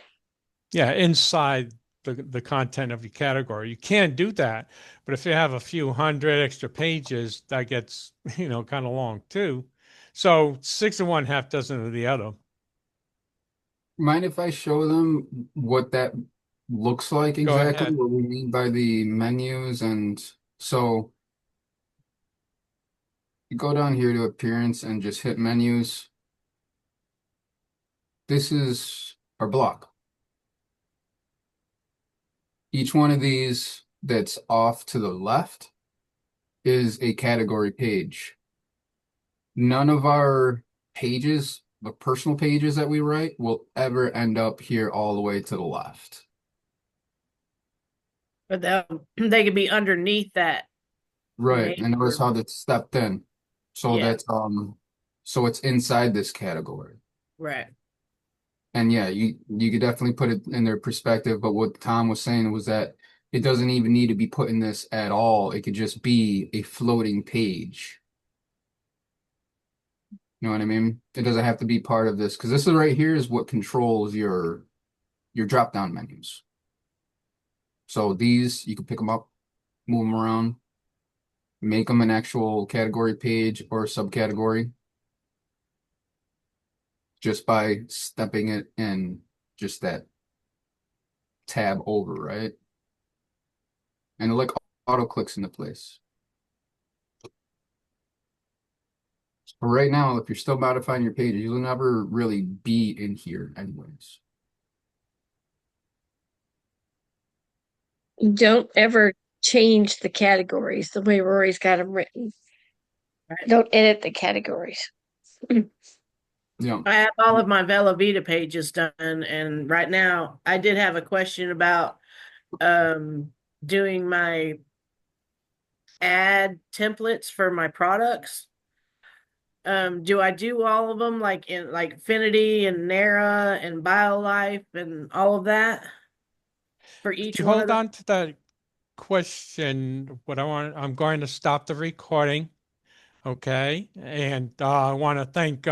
Yeah, inside the content of your category. You can do that, but if you have a few hundred extra pages, that gets, kind of long too. So 6 of one, half dozen of the other. Mind if I show them what that looks like Go exactly, ahead. what we mean by the menus? And so you go down here to appearance and just hit menus. This is our block. Each one of these that's off to the left is a category page. None of our pages, the personal pages that we write, will ever end up here all the way to the left. But they could be underneath that. Right. And notice how that's stepped in. So Yeah. that's so it's inside this category. Right. And yeah, you could definitely put it in their perspective, but what Tom was saying was that it doesn't even need to be put in this at all. It could just be a floating page. You know what I mean? It doesn't have to be part of this because this is right here is what controls your drop down menus. So these you can pick them up, move them around, make them an actual category page or subcategory just by stepping it in just that tab over, right? And it like auto clicks into place. But right now, if you're still modifying your pages, you'll never really be in here anyways. Don't ever change the categories the way Rory's got them written. Right. Don't edit the categories. Yeah. I have all of my Velveeta pages done, and right now I did have a question about doing my ad templates for my products. Do I do all of them like in like Affinity and Nara and BioLife and all of that for Could each you one of hold them? on to that question? I'm going to stop the recording. Okay. And I want to thank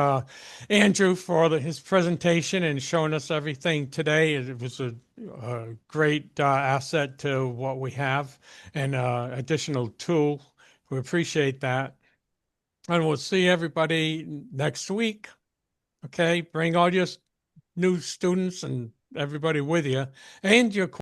Andrew for his presentation and showing us everything today. It was a great asset to what we have and additional tool. We appreciate that. And we'll see everybody next week. Okay. Bring all your new students and everybody with you and your